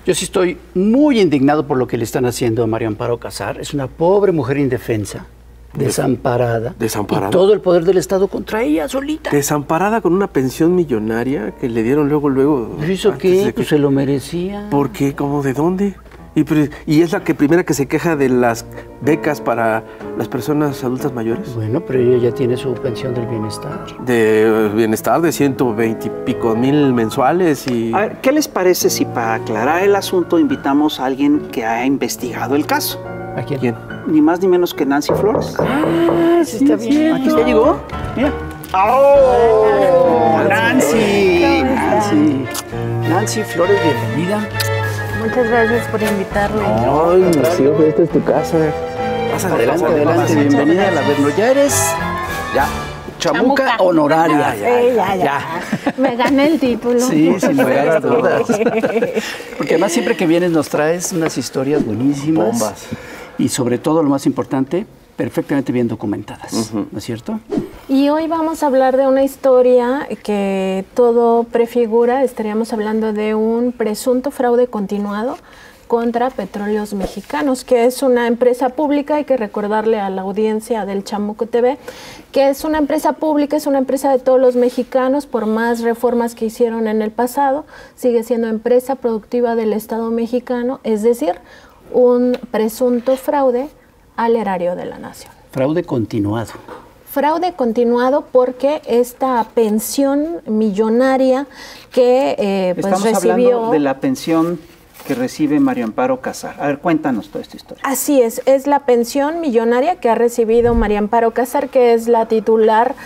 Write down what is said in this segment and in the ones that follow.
Yo sí estoy muy indignado por lo que le están haciendo a María Amparo Casar. Es una pobre mujer indefensa, desamparada. ¿Desamparada? Y todo el poder del Estado contra ella solita. Desamparada con una pensión millonaria que le dieron luego. ¿Pero hizo qué? Pues se lo merecía. ¿Por qué? ¿Cómo? ¿De dónde? Y es la primera que se queja de las becas para las personas adultas mayores. Bueno, pero ella ya tiene su pensión del bienestar. De bienestar de 120 y pico mil mensuales y... A ver, ¿qué les parece si para aclarar el asunto invitamos a alguien que ha investigado el caso? ¿A quién? Ni más ni menos que Nancy Flores. Ah, sí, está bien. Aquí ya llegó. Mira. ¡Oh! ¡Nancy! Nancy Flores, bienvenida. Muchas gracias por invitarme. Ay, sí, esta es tu casa. Adelante, bienvenida a la Verno. ¿Ya eres chamuca honoraria? Ya. Me gané el título. Sí, sin lugar a dudas. Porque además siempre que vienes nos traes unas historias buenísimas. Bombas. Y sobre todo, lo más importante, perfectamente bien documentadas, ¿no es cierto? Y hoy vamos a hablar de una historia que todo prefigura. Estaríamos hablando de un presunto fraude continuado contra Petróleos Mexicanos, que es una empresa pública. Hay que recordarle a la audiencia del Chamuco TV que es una empresa pública, es una empresa de todos los mexicanos, por más reformas que hicieron en el pasado, sigue siendo empresa productiva del Estado mexicano, es decir, un presunto fraude al erario de la nación. Fraude continuado. Fraude continuado porque esta pensión millonaria que Estamos recibió... hablando de la pensión que recibe María Amparo Casar. A ver, cuéntanos toda esta historia. Así es la pensión millonaria que ha recibido María Amparo Casar, que es la titular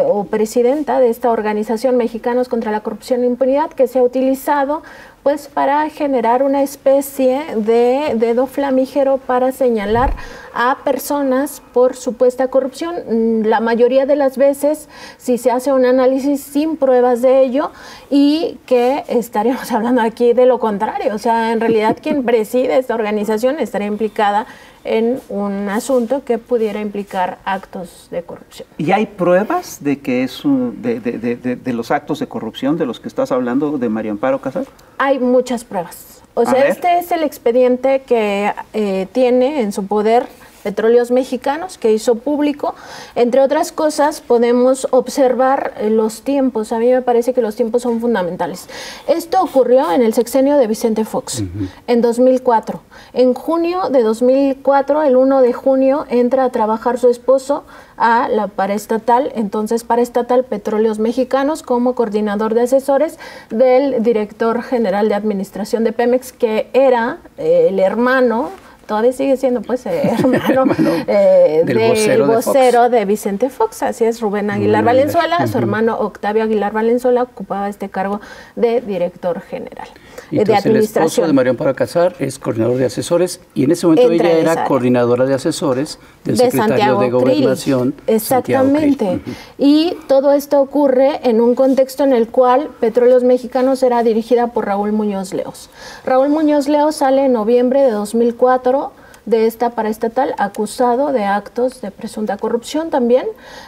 o presidenta de esta organización Mexicanos contra la Corrupción e Impunidad, que se ha utilizado pues para generar una especie de dedo flamígero para señalar a personas por supuesta corrupción, la mayoría de las veces si se hace un análisis sin pruebas de ello, y que estaríamos hablando aquí de lo contrario, o sea, en realidad quien preside esta organización estaría implicada en un asunto que pudiera implicar actos de corrupción. ¿Y hay pruebas de que es de los actos de corrupción de los que estás hablando de María Amparo Casar? Hay muchas pruebas. O sea, este es el expediente que tiene en su poder Petróleos Mexicanos, que hizo público. Entre otras cosas, podemos observar los tiempos. A mí me parece que los tiempos son fundamentales. Esto ocurrió en el sexenio de Vicente Fox, en 2004. En junio de 2004, el 1 de junio, entra a trabajar su esposo a la paraestatal, entonces paraestatal Petróleos Mexicanos, como coordinador de asesores del director general de administración de Pemex, que era el hermano, todavía sigue siendo pues hermano del vocero de Vicente Fox, así es, Rubén Aguilar Valenzuela. Su hermano Octavio Aguilar Valenzuela ocupaba este cargo de director general de administración. El esposo de María Amparo Casar es coordinador de asesores, y en ese momento ella era coordinadora de asesores del secretario Santiago de Gobernación. Exactamente. Y todo esto ocurre en un contexto en el cual Petróleos Mexicanos era dirigida por Raúl Muñoz Leos. Raúl Muñoz Leos sale en noviembre de 2004 de esta paraestatal, acusado de actos de presunta corrupción también,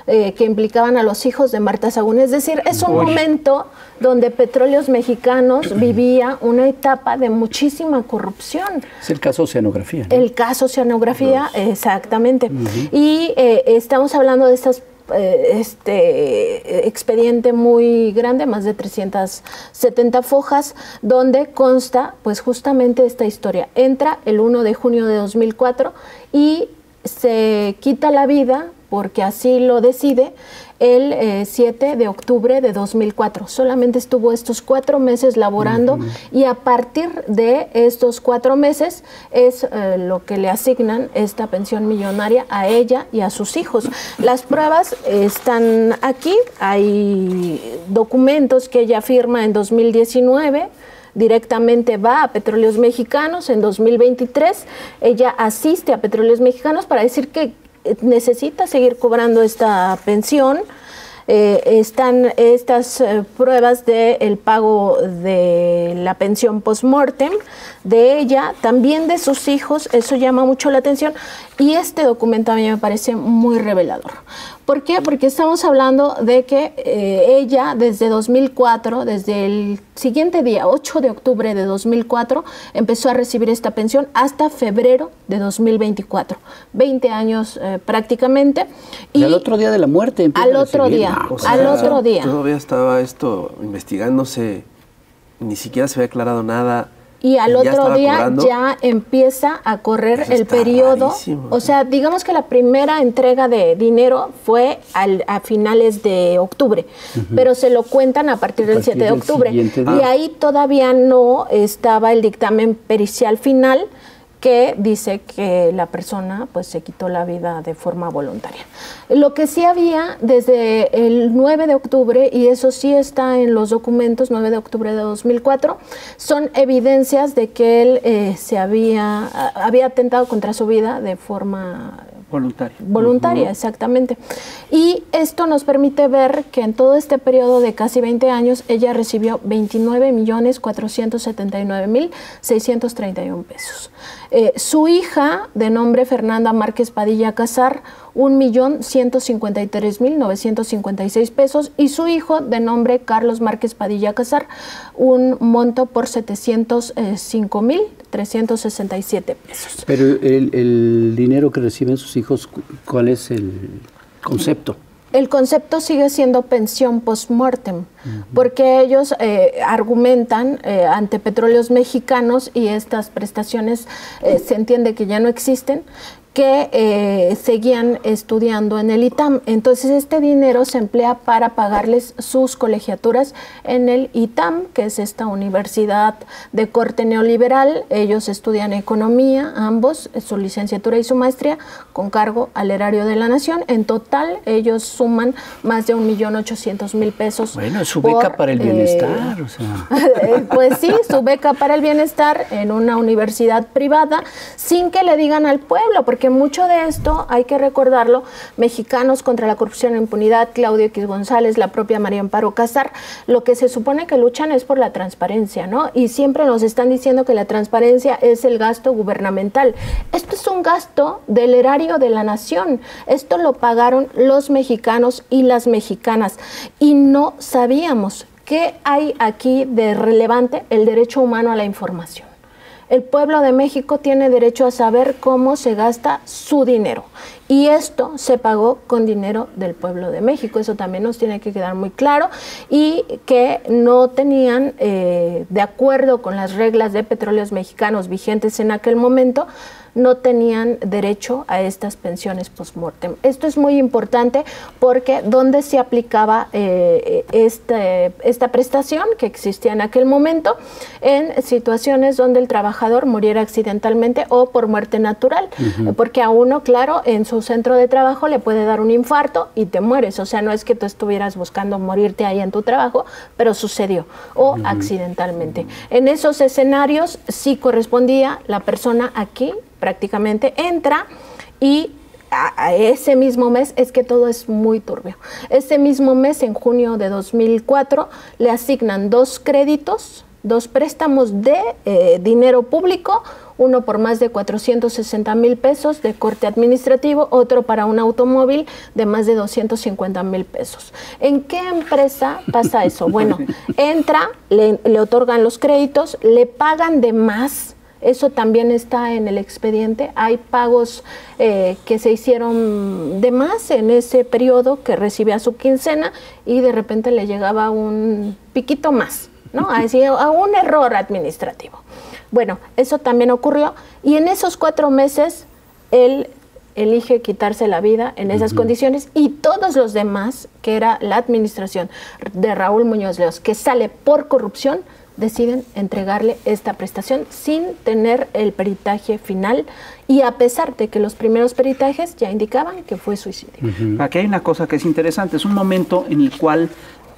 que implicaban a los hijos de Marta Sagún. Es decir, es un momento donde Petróleos Mexicanos vivía una etapa de muchísima corrupción. Es el caso Oceanografía, ¿no? El caso Oceanografía, exactamente. Y estamos hablando de estas expediente muy grande, más de 370 fojas, donde consta pues justamente esta historia. Entra el 1 de junio de 2004 y se quita la vida, porque así lo decide, el 7 de octubre de 2004. Solamente estuvo estos 4 meses laborando y a partir de estos 4 meses es lo que le asignan esta pensión millonaria a ella y a sus hijos. Las pruebas están aquí, hay documentos que ella firma en 2019, directamente va a Petróleos Mexicanos. En 2023 ella asiste a Petróleos Mexicanos para decir que necesita seguir cobrando esta pensión. Están estas pruebas del pago de la pensión post-mortem de ella, también de sus hijos. Eso llama mucho la atención, y este documento a mí me parece muy revelador, ¿Por qué? Porque estamos hablando de que ella desde 2004, desde el siguiente día, 8 de octubre de 2004, empezó a recibir esta pensión hasta febrero de 2024. 20 años prácticamente. Y al otro día de la muerte. Al otro día, al otro día. Todavía estaba esto investigándose, ni siquiera se había aclarado nada. Y al otro día ya empieza a correr el periodo. Rarísimo. O sea, digamos que la primera entrega de dinero fue a finales de octubre, pero se lo cuentan a partir del 7 de octubre. Y ahí todavía no estaba el dictamen pericial final que dice que la persona pues se quitó la vida de forma voluntaria. Lo que sí había desde el 9 de octubre, y eso sí está en los documentos, 9 de octubre de 2004, son evidencias de que él se había atentado contra su vida de forma voluntaria, exactamente. Y esto nos permite ver que en todo este periodo de casi 20 años, ella recibió 29.479.631 pesos. Su hija, de nombre Fernanda Márquez Padilla Casar, 1.153.956 pesos, y su hijo, de nombre Carlos Márquez Padilla Casar, un monto por 705.367 pesos. Pero el dinero que reciben sus hijos, ¿cuál es el concepto? El concepto sigue siendo pensión post-mortem, porque ellos argumentan ante Petróleos Mexicanos, y estas prestaciones se entiende que ya no existen, que seguían estudiando en el ITAM. Entonces este dinero se emplea para pagarles sus colegiaturas en el ITAM, que es esta universidad de corte neoliberal. Ellos estudian economía, ambos, su licenciatura y su maestría, con cargo al erario de la nación. En total ellos suman más de 1.800.000 pesos. Bueno, es su beca para el bienestar. O sea. Pues sí, su beca para el bienestar en una universidad privada, sin que le digan al pueblo, porque mucho de esto, hay que recordarlo, Mexicanos contra la Corrupción e Impunidad, Claudio X González, la propia María Amparo Casar, lo que se supone que luchan es por la transparencia, ¿no? Y siempre nos están diciendo que la transparencia es el gasto gubernamental. Esto es un gasto del erario de la nación. Esto lo pagaron los mexicanos y las mexicanas. Y no sabíamos qué hay aquí de relevante: el derecho humano a la información. El pueblo de México tiene derecho a saber cómo se gasta su dinero. Y esto se pagó con dinero del pueblo de México. Eso también nos tiene que quedar muy claro. Y que no tenían, de acuerdo con las reglas de Petróleos Mexicanos vigentes en aquel momento, no tenían derecho a estas pensiones post-mortem. Esto es muy importante porque donde se aplicaba esta prestación que existía en aquel momento, en situaciones donde el trabajador muriera accidentalmente o por muerte natural, porque a uno, claro, en su centro de trabajo le puede dar un infarto y te mueres. O sea, no es que tú estuvieras buscando morirte ahí en tu trabajo, pero sucedió, o accidentalmente. En esos escenarios sí correspondía la persona aquí, prácticamente entra, y a ese mismo mes, es que todo es muy turbio, ese mismo mes, en junio de 2004, le asignan 2 créditos, 2 préstamos de dinero público, uno por más de 460.000 pesos de corte administrativo, otro para un automóvil de más de 250.000 pesos. ¿En qué empresa pasa eso? Bueno, entra, le otorgan los créditos, le pagan de más. Eso también está en el expediente. Hay pagos que se hicieron de más en ese periodo, que recibía su quincena y de repente le llegaba un piquito más, ¿no? Así, a un error administrativo. Bueno, eso también ocurrió, y en esos 4 meses él elige quitarse la vida en esas condiciones, y todos los demás, que era la administración de Raúl Muñoz Leos, que sale por corrupción, deciden entregarle esta prestación sin tener el peritaje final, y a pesar de que los primeros peritajes ya indicaban que fue suicidio. Aquí hay una cosa que es interesante, es un momento en el cual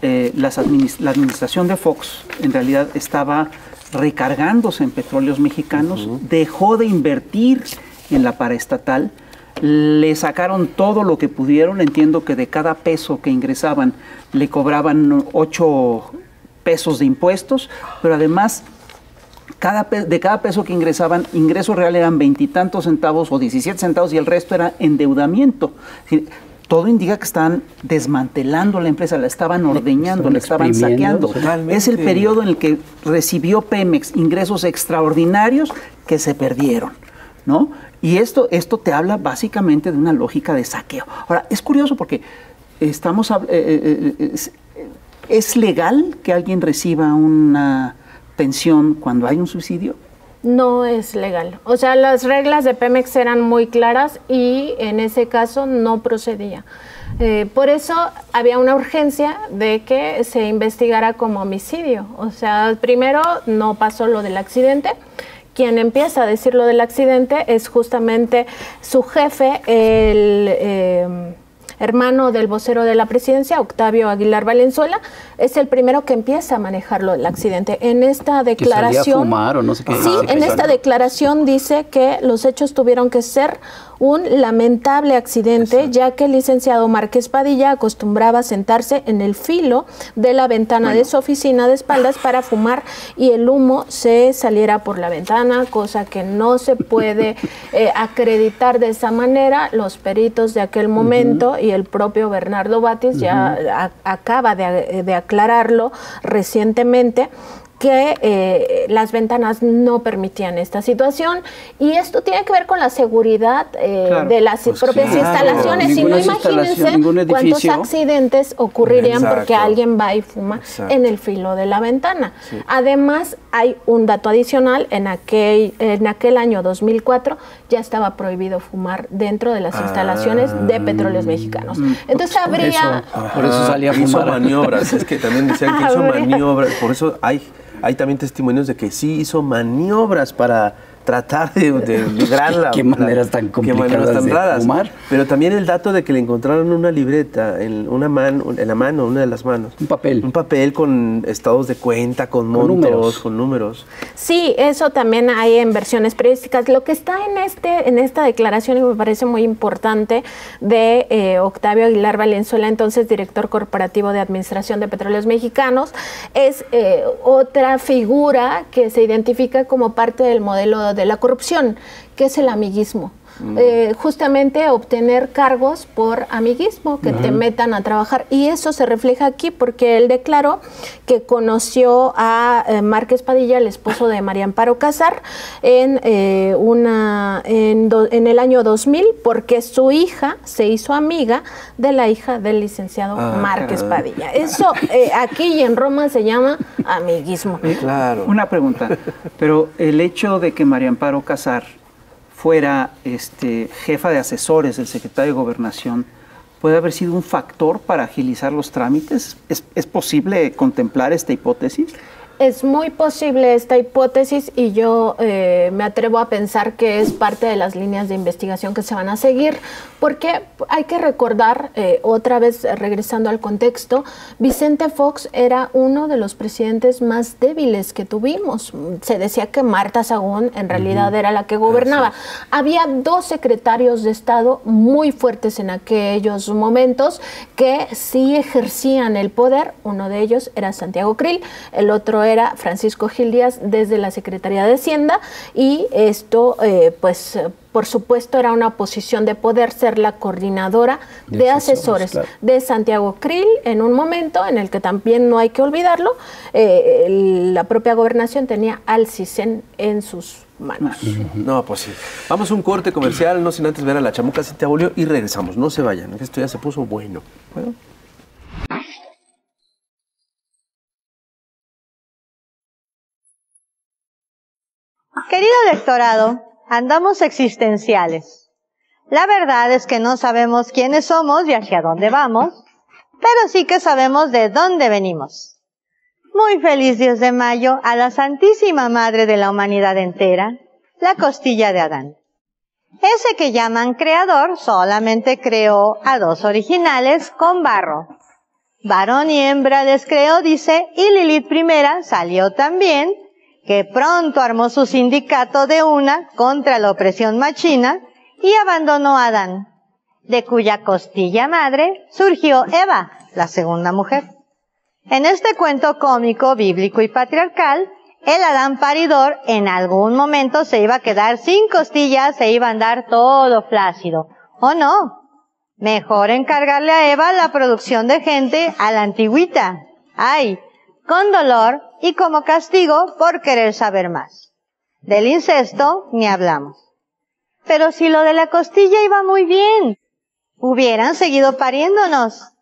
la administración de Fox en realidad estaba recargándose en Petróleos Mexicanos, dejó de invertir en la paraestatal, le sacaron todo lo que pudieron. Entiendo que de cada peso que ingresaban le cobraban 8 pesos de impuestos, pero además de cada peso que ingresaban, ingreso real eran 20 y tantos centavos o 17 centavos, y el resto era endeudamiento. todo indica que están desmantelando la empresa, la estaban ordeñando, la estaban saqueando. Totalmente. Es el periodo en el que recibió Pemex ingresos extraordinarios que se perdieron, ¿no? Y esto te habla básicamente de una lógica de saqueo. Ahora, es curioso porque ¿es legal que alguien reciba una pensión cuando hay un suicidio? No es legal. O sea, las reglas de Pemex eran muy claras y en ese caso no procedía. Por eso había una urgencia de que se investigara como homicidio. O sea, primero no pasó lo del accidente. Quien empieza a decir lo del accidente es justamente su jefe, el hermano del vocero de la presidencia, Octavio Aguilar Valenzuela, es el primero que empieza a manejarlo del accidente. En esta declaración, ¿que salía a fumar o no sé qué? Sí, en esta declaración dice que los hechos tuvieron que ser un lamentable accidente, exacto, ya que el licenciado Márquez Padilla acostumbraba a sentarse en el filo de la ventana de su oficina de espaldas para fumar y el humo se saliera por la ventana, cosa que no se puede acreditar de esa manera. Los peritos de aquel momento y el propio Bernardo Batis ya acaba de aclararlo recientemente, que las ventanas no permitían esta situación y esto tiene que ver con la seguridad de las propias instalaciones. Si no, imagínense cuántos accidentes ocurrirían porque alguien va y fuma en el filo de la ventana. Sí. Además, hay un dato adicional, en aquel año 2004 ya estaba prohibido fumar dentro de las instalaciones de Petróleos Mexicanos. Entonces habría... Por eso salía a fumar. Hizo maniobras, es que también decían que hizo maniobras, por eso hay también testimonios de que sí hizo maniobras para tratar de lograr qué maneras tan complicadas de fumar. Pero también el dato de que le encontraron una libreta en la mano, una de las manos. Un papel con estados de cuenta, con montos, con números. Sí, eso también hay en versiones periodísticas. Lo que está en esta declaración, y me parece muy importante, de Octavio Aguilar Valenzuela, entonces director corporativo de Administración de Petróleos Mexicanos, es otra figura que se identifica como parte del modelo de la corrupción, que es el amiguismo. Justamente obtener cargos por amiguismo, que te metan a trabajar, y eso se refleja aquí porque él declaró que conoció a Márquez Padilla, el esposo de María Amparo Casar, en el año 2000, porque su hija se hizo amiga de la hija del licenciado Márquez Padilla. Eso aquí y en Roma se llama amiguismo. Claro. Una pregunta, pero el hecho de que María Amparo Casar fuera jefa de asesores del secretario de Gobernación, ¿puede haber sido un factor para agilizar los trámites? ¿Es posible contemplar esta hipótesis? Es muy posible esta hipótesis y yo me atrevo a pensar que es parte de las líneas de investigación que se van a seguir, porque hay que recordar, otra vez regresando al contexto, Vicente Fox era uno de los presidentes más débiles que tuvimos. Se decía que Marta Sagún en realidad era la que gobernaba. Había dos secretarios de Estado muy fuertes en aquellos momentos que sí ejercían el poder. Uno de ellos era Santiago Krill, el otro era Francisco Gil Díaz desde la Secretaría de Hacienda, y esto pues por supuesto era una posición de poder ser la coordinadora de asesores de Santiago Krill en un momento en el que también no hay que olvidarlo, la propia gobernación tenía al CISEN en sus manos. No, pues sí. Vamos a un corte comercial, no sin antes ver a la Chamuca Cintia Bolio y regresamos. No se vayan, esto ya se puso bueno. ¿Bueno? Querido electorado, andamos existenciales. La verdad es que no sabemos quiénes somos y hacia dónde vamos, pero sí que sabemos de dónde venimos. Muy feliz 10 de mayo a la Santísima Madre de la Humanidad entera, la costilla de Adán. Ese que llaman creador solamente creó a dos originales con barro. Varón y hembra les creó, dice, y Lilith primera salió también, que pronto armó su sindicato de una contra la opresión machina y abandonó a Adán, de cuya costilla madre surgió Eva, la segunda mujer. En este cuento cómico, bíblico y patriarcal, el Adán paridor en algún momento se iba a quedar sin costillas, se iba a andar todo flácido. ¿O no? Mejor encargarle a Eva la producción de gente a la antigüita. Ay, con dolor y como castigo por querer saber más. Del incesto ni hablamos. Pero si lo de la costilla iba muy bien, hubieran seguido pariéndonos.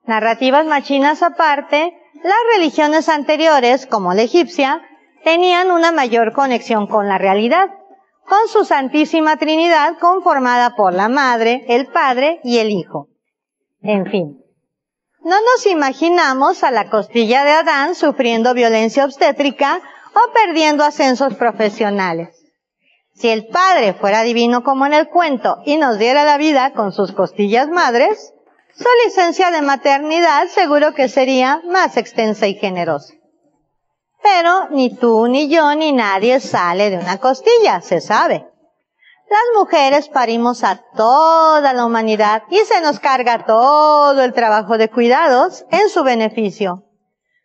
Narrativas machinas aparte, las religiones anteriores, como la egipcia, tenían una mayor conexión con la realidad, con su Santísima Trinidad conformada por la Madre, el Padre y el Hijo. En fin, no nos imaginamos a la costilla de Adán sufriendo violencia obstétrica o perdiendo ascensos profesionales. Si el Padre fuera divino como en el cuento y nos diera la vida con sus costillas madres, su licencia de maternidad seguro que sería más extensa y generosa. Pero ni tú, ni yo, ni nadie sale de una costilla, se sabe. Las mujeres parimos a toda la humanidad y se nos carga todo el trabajo de cuidados en su beneficio.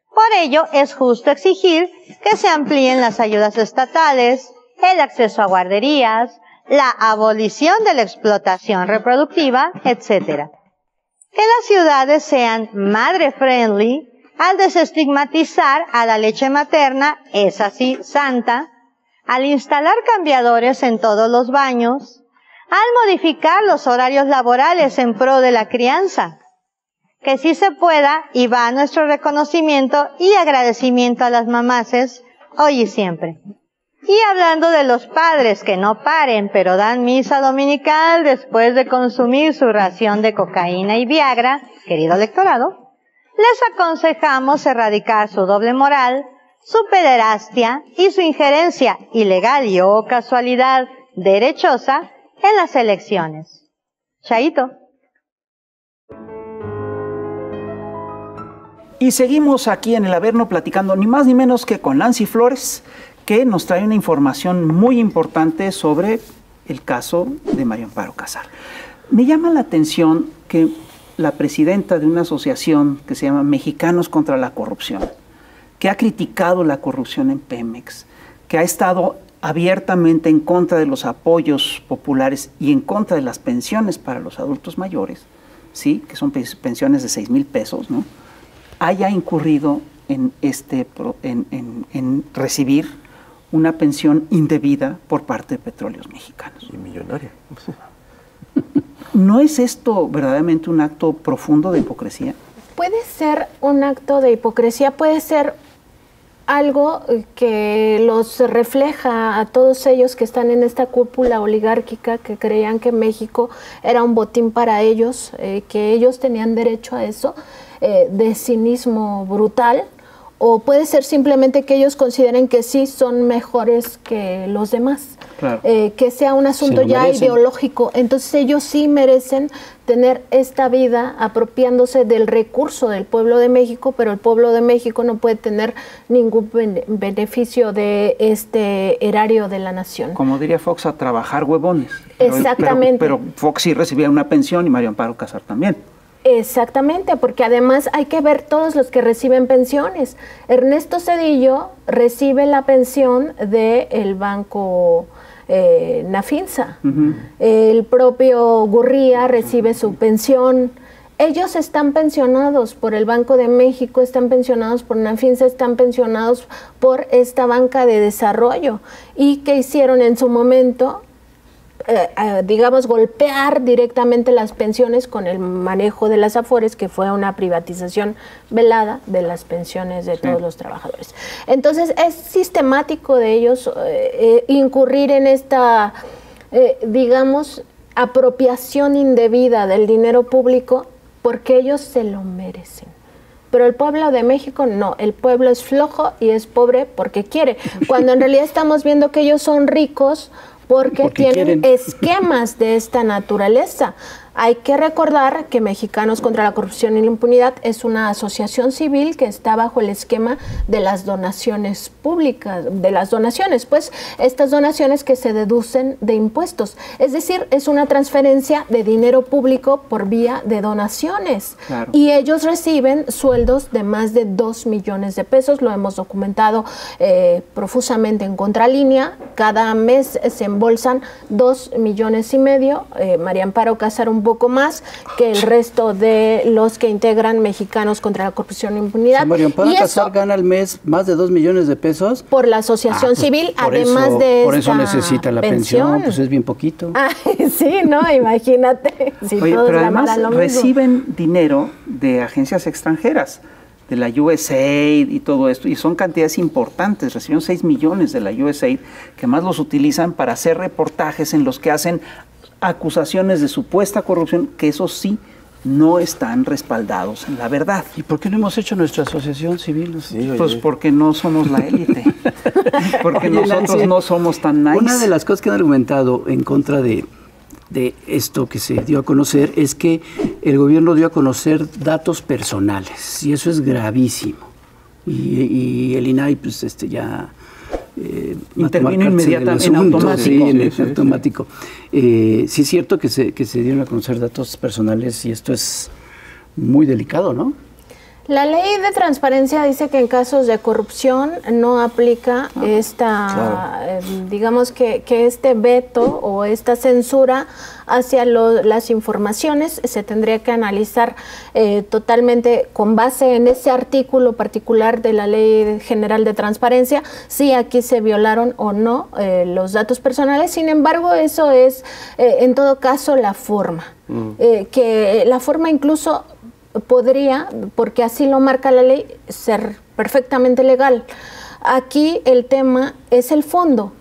Por ello, es justo exigir que se amplíen las ayudas estatales, el acceso a guarderías, la abolición de la explotación reproductiva, etc. Que las ciudades sean madre-friendly al desestigmatizar a la leche materna, es así, santa, al instalar cambiadores en todos los baños, al modificar los horarios laborales en pro de la crianza. Que sí se pueda y va nuestro reconocimiento y agradecimiento a las mamaces, hoy y siempre. Y hablando de los padres que no paren, pero dan misa dominical después de consumir su ración de cocaína y Viagra, querido electorado, les aconsejamos erradicar su doble moral, su pederastia y su injerencia ilegal y o casualidad derechosa en las elecciones. Chaito. Y seguimos aquí en el Averno platicando ni más ni menos que con Nancy Flores, que nos trae una información muy importante sobre el caso de María Amparo Casar. Me llama la atención que la presidenta de una asociación que se llama Mexicanos contra la Corrupción, que ha criticado la corrupción en Pemex, que ha estado abiertamente en contra de los apoyos populares y en contra de las pensiones para los adultos mayores, ¿sí? Que son pensiones de 6,000 pesos, ¿no? Haya incurrido en recibir una pensión indebida por parte de Petróleos Mexicanos. Y millonaria. ¿No es esto verdaderamente un acto profundo de hipocresía? Puede ser un acto de hipocresía, puede ser algo que los refleja a todos ellos que están en esta cúpula oligárquica, que creían que México era un botín para ellos, que ellos tenían derecho a eso, de cinismo brutal. O puede ser simplemente que ellos consideren que sí son mejores que los demás, claro. Que sea un asunto ya ideológico. Entonces ellos sí merecen tener esta vida apropiándose del recurso del pueblo de México, pero el pueblo de México no puede tener ningún beneficio de este erario de la nación. Como diría Fox, a trabajar huevones. Exactamente. Pero Fox sí recibía una pensión y María Amparo Casar también. Exactamente, porque además hay que ver todos los que reciben pensiones. Ernesto Zedillo recibe la pensión del banco Nafinsa. El propio Gurría recibe su pensión. Ellos están pensionados por el Banco de México, están pensionados por Nafinsa, están pensionados por esta banca de desarrollo. ¿Y qué hicieron en su momento? Digamos, golpear directamente las pensiones con el manejo de las Afores, que fue una privatización velada de las pensiones de todos los trabajadores. Entonces, es sistemático de ellos incurrir en esta, digamos, apropiación indebida del dinero público porque ellos se lo merecen. Pero el pueblo de México no, el pueblo es flojo y es pobre porque quiere, cuando en realidad estamos viendo que ellos son ricos porque tienen esquemas de esta naturaleza. Hay que recordar que Mexicanos contra la Corrupción y la Impunidad es una asociación civil que está bajo el esquema de las donaciones públicas, de las donaciones, pues estas donaciones que se deducen de impuestos. Es decir, es una transferencia de dinero público por vía de donaciones. Claro. Y ellos reciben sueldos de más de 2 millones de pesos, lo hemos documentado profusamente en Contralínea. Cada mes se embolsan 2,5 millones. María Amparo Casar, un un poco más que el resto de los que integran Mexicanos contra la Corrupción e Impunidad. María Amparo Casar gana al mes más de 2 millones de pesos. Por la asociación civil, además de por eso necesita la pensión, pues es bien poquito. Sí, no, imagínate. Si oye, pero además reciben dinero de agencias extranjeras, de la USAID y todo esto, y son cantidades importantes. Recibieron 6 millones de la USAID, que más los utilizan para hacer reportajes en los que hacen acusaciones de supuesta corrupción, que eso sí no están respaldados en la verdad. ¿Y por qué no hemos hecho nuestra asociación civil? Sí, pues porque no somos la élite, porque nosotros no somos tan nice. Una de las cosas que han argumentado en contra de esto que se dio a conocer es que el gobierno dio a conocer datos personales, y eso es gravísimo. Y el INAI pues ya intervino inmediatamente en automático. Sí, en automático. Sí es cierto que se dieron a conocer datos personales, y esto es muy delicado, ¿no? La ley de transparencia dice que en casos de corrupción no aplica digamos que este veto o esta censura hacia las informaciones. Se tendría que analizar totalmente con base en ese artículo particular de la Ley General de Transparencia si aquí se violaron o no los datos personales. Sin embargo, eso es en todo caso la forma, que la forma incluso podría, porque así lo marca la ley, ser perfectamente legal. Aquí el tema es el fondo.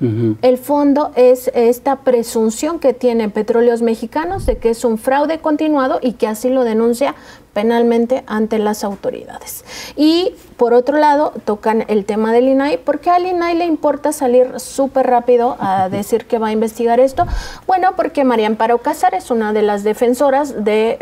El fondo es esta presunción que tienen Petróleos Mexicanos de que es un fraude continuado y que así lo denuncia penalmente ante las autoridades. Y por otro lado, tocan el tema del INAI, porque al INAI le importa salir súper rápido a decir que va a investigar esto. Bueno, porque María Amparo Casar es una de las defensoras de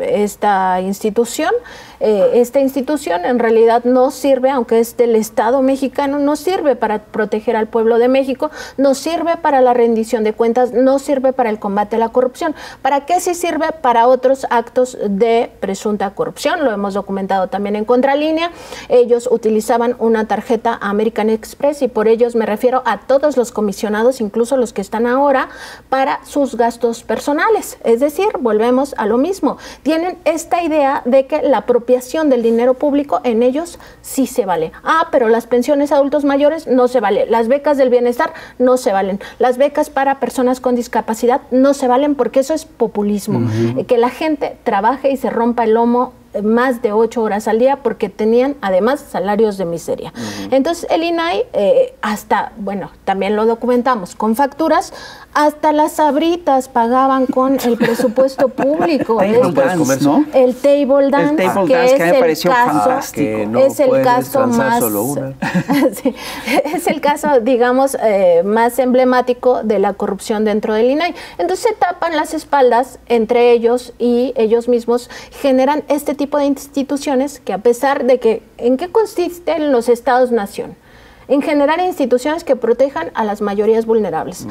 esta institución. Esta institución en realidad no sirve, aunque es del Estado mexicano, no sirve para proteger al pueblo de México, no sirve para la rendición de cuentas, no sirve para el combate a la corrupción. ¿Para qué sí sirve? Para otros actos de presunta corrupción. Lo hemos documentado también en Contralínea. Ellos utilizaban una tarjeta American Express, y por ellos me refiero a todos los comisionados, incluso los que están ahora, para sus gastos personales. Es decir, volvemos a lo mismo. Tienen esta idea de que la apropiación del dinero público en ellos sí se vale. Pero las pensiones a adultos mayores no se vale. Las becas del bienestar no se valen. Las becas para personas con discapacidad no se valen, porque eso es populismo. Que la gente trabaje y se rompa el lomo más de 8 horas al día porque tenían además salarios de miseria. Entonces el INAI también lo documentamos con facturas, hasta las sabritas pagaban con el presupuesto público. El table dance, que me pareció fantástico. Es el caso más sí, es el caso, digamos, más emblemático de la corrupción dentro del INAI. Entonces se tapan las espaldas entre ellos, y ellos mismos generan este tipo de instituciones que, a pesar de que, ¿en qué consisten los estados-nación? En generar instituciones que protejan a las mayorías vulnerables.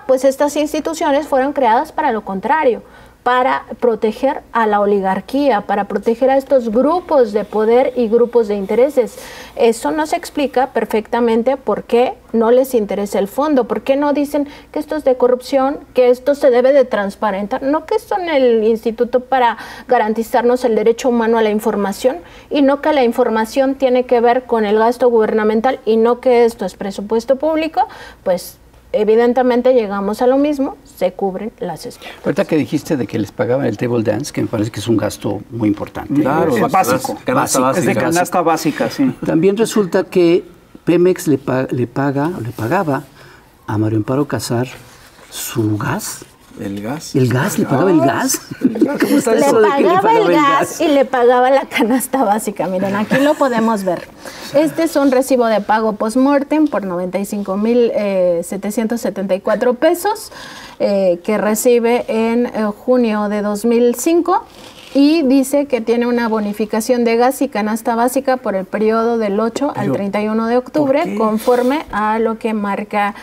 Pues estas instituciones fueron creadas para lo contrario, para proteger a la oligarquía, para proteger a estos grupos de poder y grupos de intereses. Eso nos explica perfectamente por qué no les interesa el fondo, por qué no dicen que esto es de corrupción, que esto se debe de transparentar, no que son el instituto para garantizarnos el derecho humano a la información, y no que la información tiene que ver con el gasto gubernamental, y no que esto es presupuesto público. Pues evidentemente llegamos a lo mismo, se cubren las espaldas. Ahorita que dijiste de que les pagaban el table dance, que me parece que es un gasto muy importante. Claro, es básico. Es de canasta básica, sí. También resulta que Pemex le pagaba a María Amparo Casar su gas. ¿El gas? ¿El gas? ¿Le pagaba el gas? ¿Cómo está eso de que le pagaba el gas y le pagaba la canasta básica? Miren, aquí lo podemos ver. Este es un recibo de pago post-mortem por 95,774 pesos que recibe en junio de 2005. Y dice que tiene una bonificación de gas y canasta básica por el periodo del 8 al 31 de octubre, conforme a lo que marca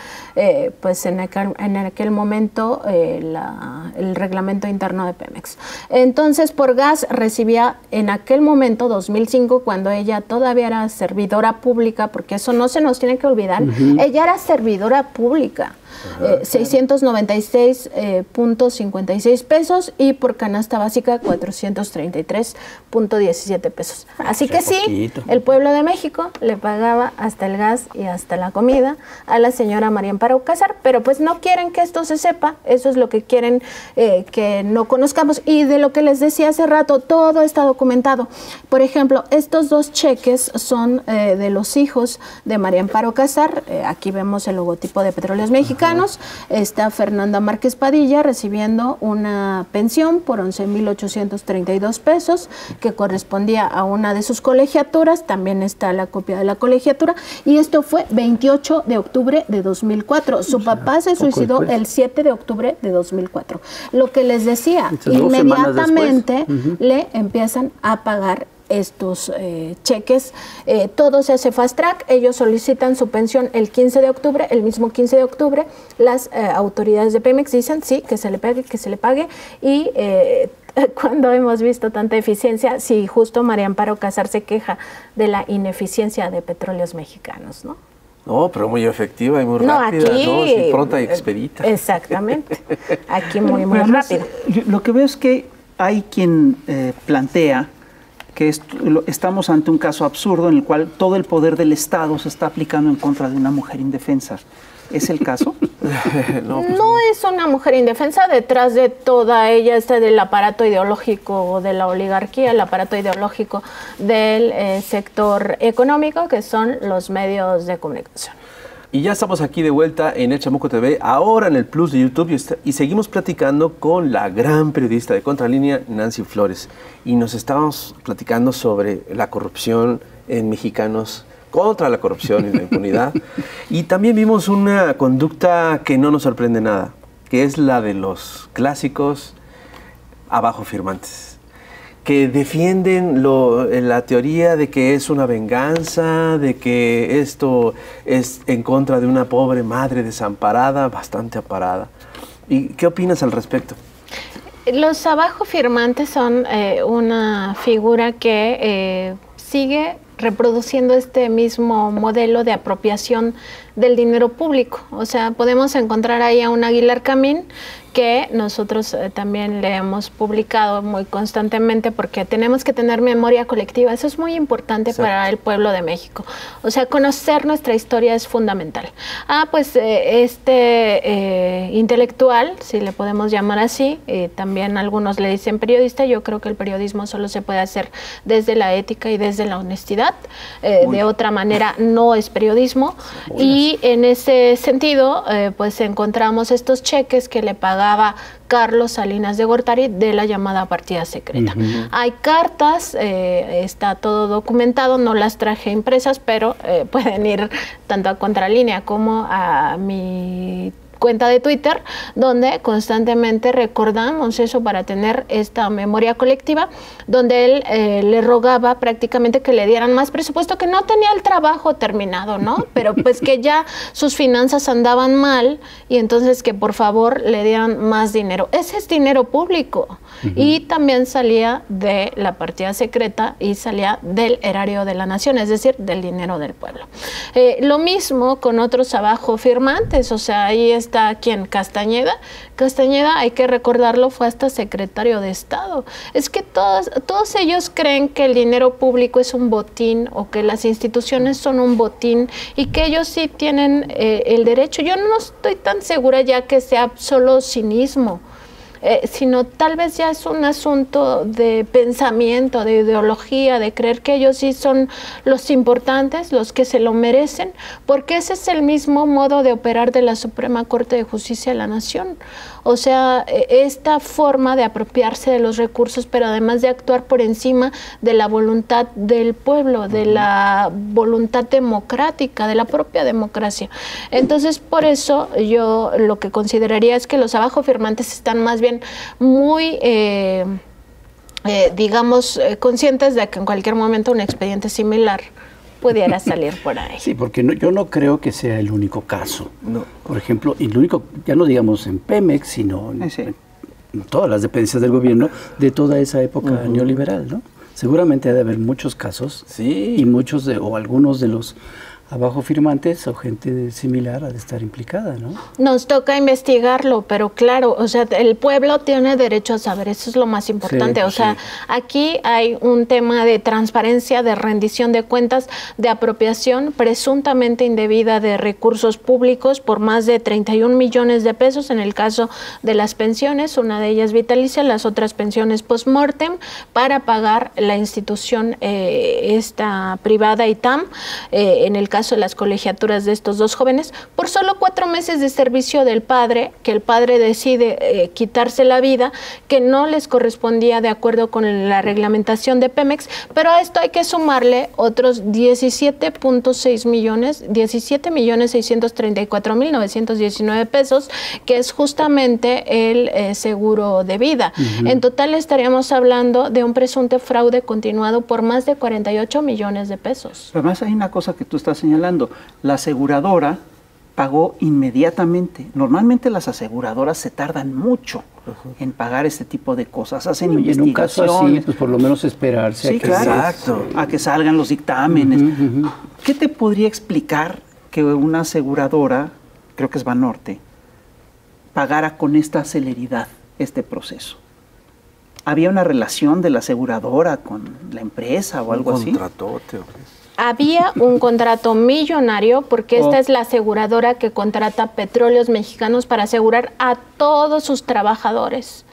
pues en aquel momento el reglamento interno de Pemex. Entonces, por gas recibía en aquel momento, 2005, cuando ella todavía era servidora pública, porque eso no se nos tiene que olvidar, ella era servidora pública. 696.56 pesos y por canasta básica 433.17 pesos. Así que sí, poquito. el pueblo de México le pagaba hasta el gas y hasta la comida a la señora María Amparo Casar, pero pues no quieren que esto se sepa, eso es lo que quieren que no conozcamos. Y de lo que les decía hace rato, todo está documentado. Por ejemplo, estos dos cheques son de los hijos de María Amparo Casar. Aquí vemos el logotipo de Petróleos Mexicanos. Está Fernanda Márquez Padilla recibiendo una pensión por 11,832 pesos que correspondía a una de sus colegiaturas. También está la copia de la colegiatura. Y esto fue 28 de octubre de 2004. Su papá se suicidó el 7 de octubre de 2004. Lo que les decía, inmediatamente le empiezan a pagar estos cheques. Todo se hace fast track. Ellos solicitan su pensión el 15 de octubre, el mismo 15 de octubre. Las autoridades de Pemex dicen sí, que se le pague. Y cuando hemos visto tanta eficiencia, sí, justo María Amparo Casar se queja de la ineficiencia de Petróleos Mexicanos, ¿no? No, pero muy efectiva y muy rápida, aquí, ¿no? Sí, pronta y expedita. Exactamente. Aquí muy rápido. Lo que veo es que hay quien plantea que estamos ante un caso absurdo en el cual todo el poder del Estado se está aplicando en contra de una mujer indefensa. ¿Es el caso? No es una mujer indefensa. Detrás de toda ella está del aparato ideológico de la oligarquía, el aparato ideológico del sector económico, que son los medios de comunicación. Y ya estamos aquí de vuelta en El Chamuco TV, ahora en el Plus de YouTube, y seguimos platicando con la gran periodista de Contralínea, Nancy Flores. Y nos estábamos platicando sobre la corrupción en Mexicanos, contra la corrupción y la impunidad. Y también vimos una conducta que no nos sorprende nada, que es la de los clásicos abajo firmantes, que defienden la teoría de que es una venganza, de que esto es en contra de una pobre madre desamparada, bastante aparada. ¿Y qué opinas al respecto? Los abajo firmantes son una figura que sigue reproduciendo este mismo modelo de apropiación del dinero público. O sea, podemos encontrar ahí a un Aguilar Camín, que nosotros también le hemos publicado muy constantemente, porque tenemos que tener memoria colectiva. Eso es muy importante para el pueblo de México. O sea, conocer nuestra historia es fundamental. Pues intelectual, si le podemos llamar así, también algunos le dicen periodista. Yo creo que el periodismo solo se puede hacer desde la ética y desde la honestidad. De otra manera no es periodismo. Y en ese sentido, pues encontramos estos cheques que le pagaba Carlos Salinas de Gortari de la llamada partida secreta. Hay cartas, está todo documentado, no las traje impresas, pero pueden ir tanto a Contralínea como a mi cuenta de Twitter, donde constantemente recordamos eso para tener esta memoria colectiva, donde él le rogaba prácticamente que le dieran más presupuesto, que no tenía el trabajo terminado, ¿no? Pero pues que ya sus finanzas andaban mal y entonces que por favor le dieran más dinero. Ese es dinero público. Y también salía de la partida secreta y salía del erario de la nación, es decir, del dinero del pueblo. Lo mismo con otros abajo firmantes, o sea, ahí está quien, Castañeda, hay que recordarlo, fue hasta secretario de Estado. Es que todos ellos creen que el dinero público es un botín o que las instituciones son un botín y que ellos sí tienen el derecho. Yo no estoy tan segura ya que sea solo cinismo, sino tal vez ya es un asunto de pensamiento, de ideología, de creer que ellos sí son los importantes, los que se lo merecen, porque ese es el mismo modo de operar de la Suprema Corte de Justicia de la Nación. O sea, esta forma de apropiarse de los recursos, pero además de actuar por encima de la voluntad del pueblo, de la voluntad democrática, de la propia democracia. Entonces, por eso yo lo que consideraría es que los abajo firmantes están más bien muy, digamos, conscientes de que en cualquier momento un expediente similar pudiera salir por ahí. Sí, porque yo no creo que sea el único caso. No. Por ejemplo, y lo único, ya no digamos en Pemex, sino en todas las dependencias del gobierno de toda esa época neoliberal, ¿no? Seguramente ha de haber muchos casos y muchos o algunos de los abajo firmantes o gente similar ha de estar implicada, ¿no? Nos toca investigarlo, pero claro, o sea, el pueblo tiene derecho a saber, eso es lo más importante. Sí, o sea, aquí hay un tema de transparencia, de rendición de cuentas, de apropiación presuntamente indebida de recursos públicos por más de 31 millones de pesos en el caso de las pensiones, una de ellas vitalicia, las otras pensiones post-mortem, para pagar la institución esta privada ITAM, en el caso de las colegiaturas de estos dos jóvenes, por solo 4 meses de servicio del padre, que el padre decide quitarse la vida, que no les correspondía de acuerdo con la reglamentación de Pemex, pero a esto hay que sumarle otros 17.6 millones, 17.634.919 pesos, que es justamente el seguro de vida. En total estaríamos hablando de un presunto fraude continuado por más de 48 millones de pesos. Además hay una cosa que tú estás señalando, la aseguradora pagó inmediatamente. Normalmente las aseguradoras se tardan mucho en pagar este tipo de cosas, hacen investigaciones. En un caso así, pues por lo menos esperarse. Sí, claro, a que salgan los dictámenes. ¿Qué te podría explicar que una aseguradora, creo que es Banorte, pagara con esta celeridad este proceso? ¿Había una relación de la aseguradora con la empresa o algo así? ¿Un contratote o qué? Había un contrato millonario porque esta es la aseguradora que contrata Petróleos Mexicanos para asegurar a todos sus trabajadores.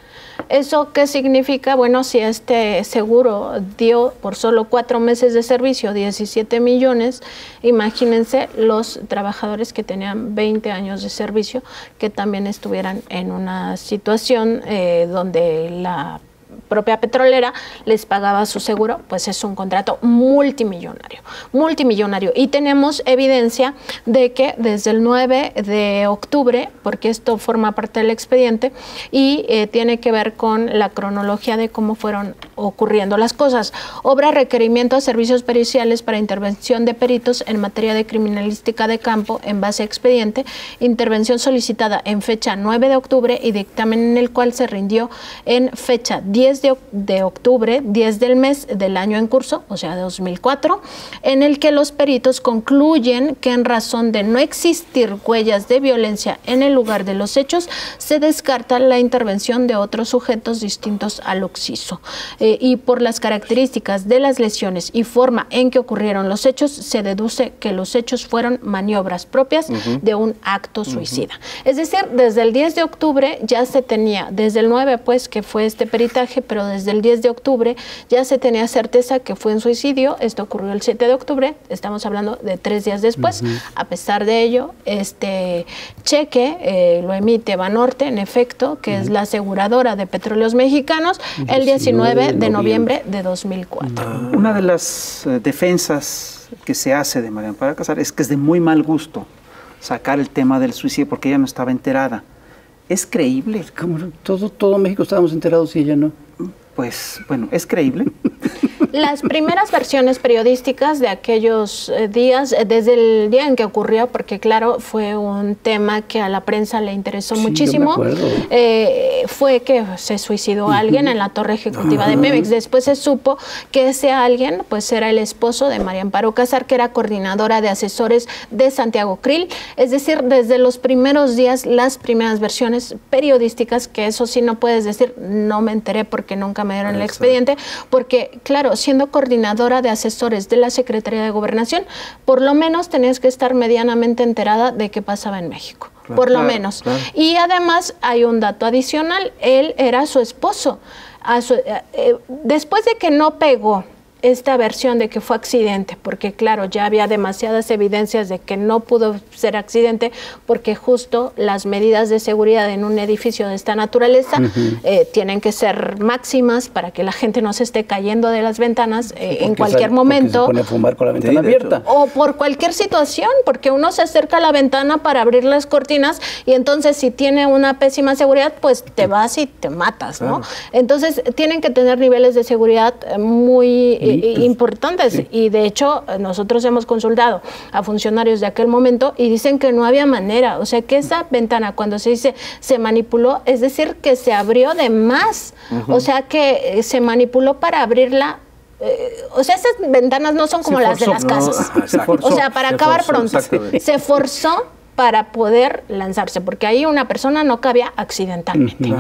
¿Eso qué significa? Bueno, si este seguro dio por solo 4 meses de servicio 17 millones, imagínense los trabajadores que tenían 20 años de servicio, que también estuvieran en una situación donde la propia petrolera les pagaba su seguro, pues es un contrato multimillonario. Y tenemos evidencia de que desde el 9 de octubre, porque esto forma parte del expediente y tiene que ver con la cronología de cómo fueron ocurriendo las cosas. Obra requerimiento a servicios periciales para intervención de peritos en materia de criminalística de campo en base a expediente, intervención solicitada en fecha 9 de octubre y dictamen en el cual se rindió en fecha 10 de octubre, 10 del mes del año en curso, o sea, de 2004, en el que los peritos concluyen que en razón de no existir huellas de violencia en el lugar de los hechos, se descarta la intervención de otros sujetos distintos al occiso. Y por las características de las lesiones y forma en que ocurrieron los hechos, se deduce que los hechos fueron maniobras propias de un acto suicida. Es decir, desde el 10 de octubre ya se tenía, desde el 9 pues que fue este peritaje, pero desde el 10 de octubre ya se tenía certeza que fue un suicidio. Esto ocurrió el 7 de octubre, estamos hablando de 3 días después. A pesar de ello, este cheque lo emite Banorte, en efecto, que es la aseguradora de Petróleos Mexicanos, el 19 de noviembre de 2004. Una de las defensas que se hace de María Amparo Alcázar es que es de muy mal gusto sacar el tema del suicidio porque ella no estaba enterada. ¿Es creíble? Como todo México estábamos enterados y ella no. Pues, bueno, ¿es creíble? Las primeras versiones periodísticas de aquellos días, desde el día en que ocurrió, porque claro, fue un tema que a la prensa le interesó muchísimo, fue que se suicidó alguien en la torre ejecutiva de Pemex. Después se supo que ese alguien pues era el esposo de María Amparo Alcázar, que era coordinadora de asesores de Santiago Krill. Es decir, desde los primeros días, las primeras versiones periodísticas, que eso sí no puedes decir, no me enteré porque nunca me dieron el expediente, porque claro, siendo coordinadora de asesores de la Secretaría de Gobernación, por lo menos tenías que estar medianamente enterada de qué pasaba en México, por lo menos. Y además hay un dato adicional, él era su esposo. Después de que no pegó esta versión de que fue accidente, porque claro, ya había demasiadas evidencias de que no pudo ser accidente, porque justo las medidas de seguridad en un edificio de esta naturaleza tienen que ser máximas para que la gente no se esté cayendo de las ventanas en cualquier momento. Se pone a fumar con la ventana abierta. O por cualquier situación, porque uno se acerca a la ventana para abrir las cortinas y entonces si tiene una pésima seguridad, pues te vas y te matas, ¿no? Entonces tienen que tener niveles de seguridad muy importantes y de hecho nosotros hemos consultado a funcionarios de aquel momento y dicen que no había manera, o sea que esa ventana cuando se dice se manipuló, es decir que se abrió de más, o sea que se manipuló para abrirla o sea, esas ventanas no son como las de las casas. O sea, para acabar pronto. Se forzó para poder lanzarse, porque ahí una persona no cabía accidentalmente.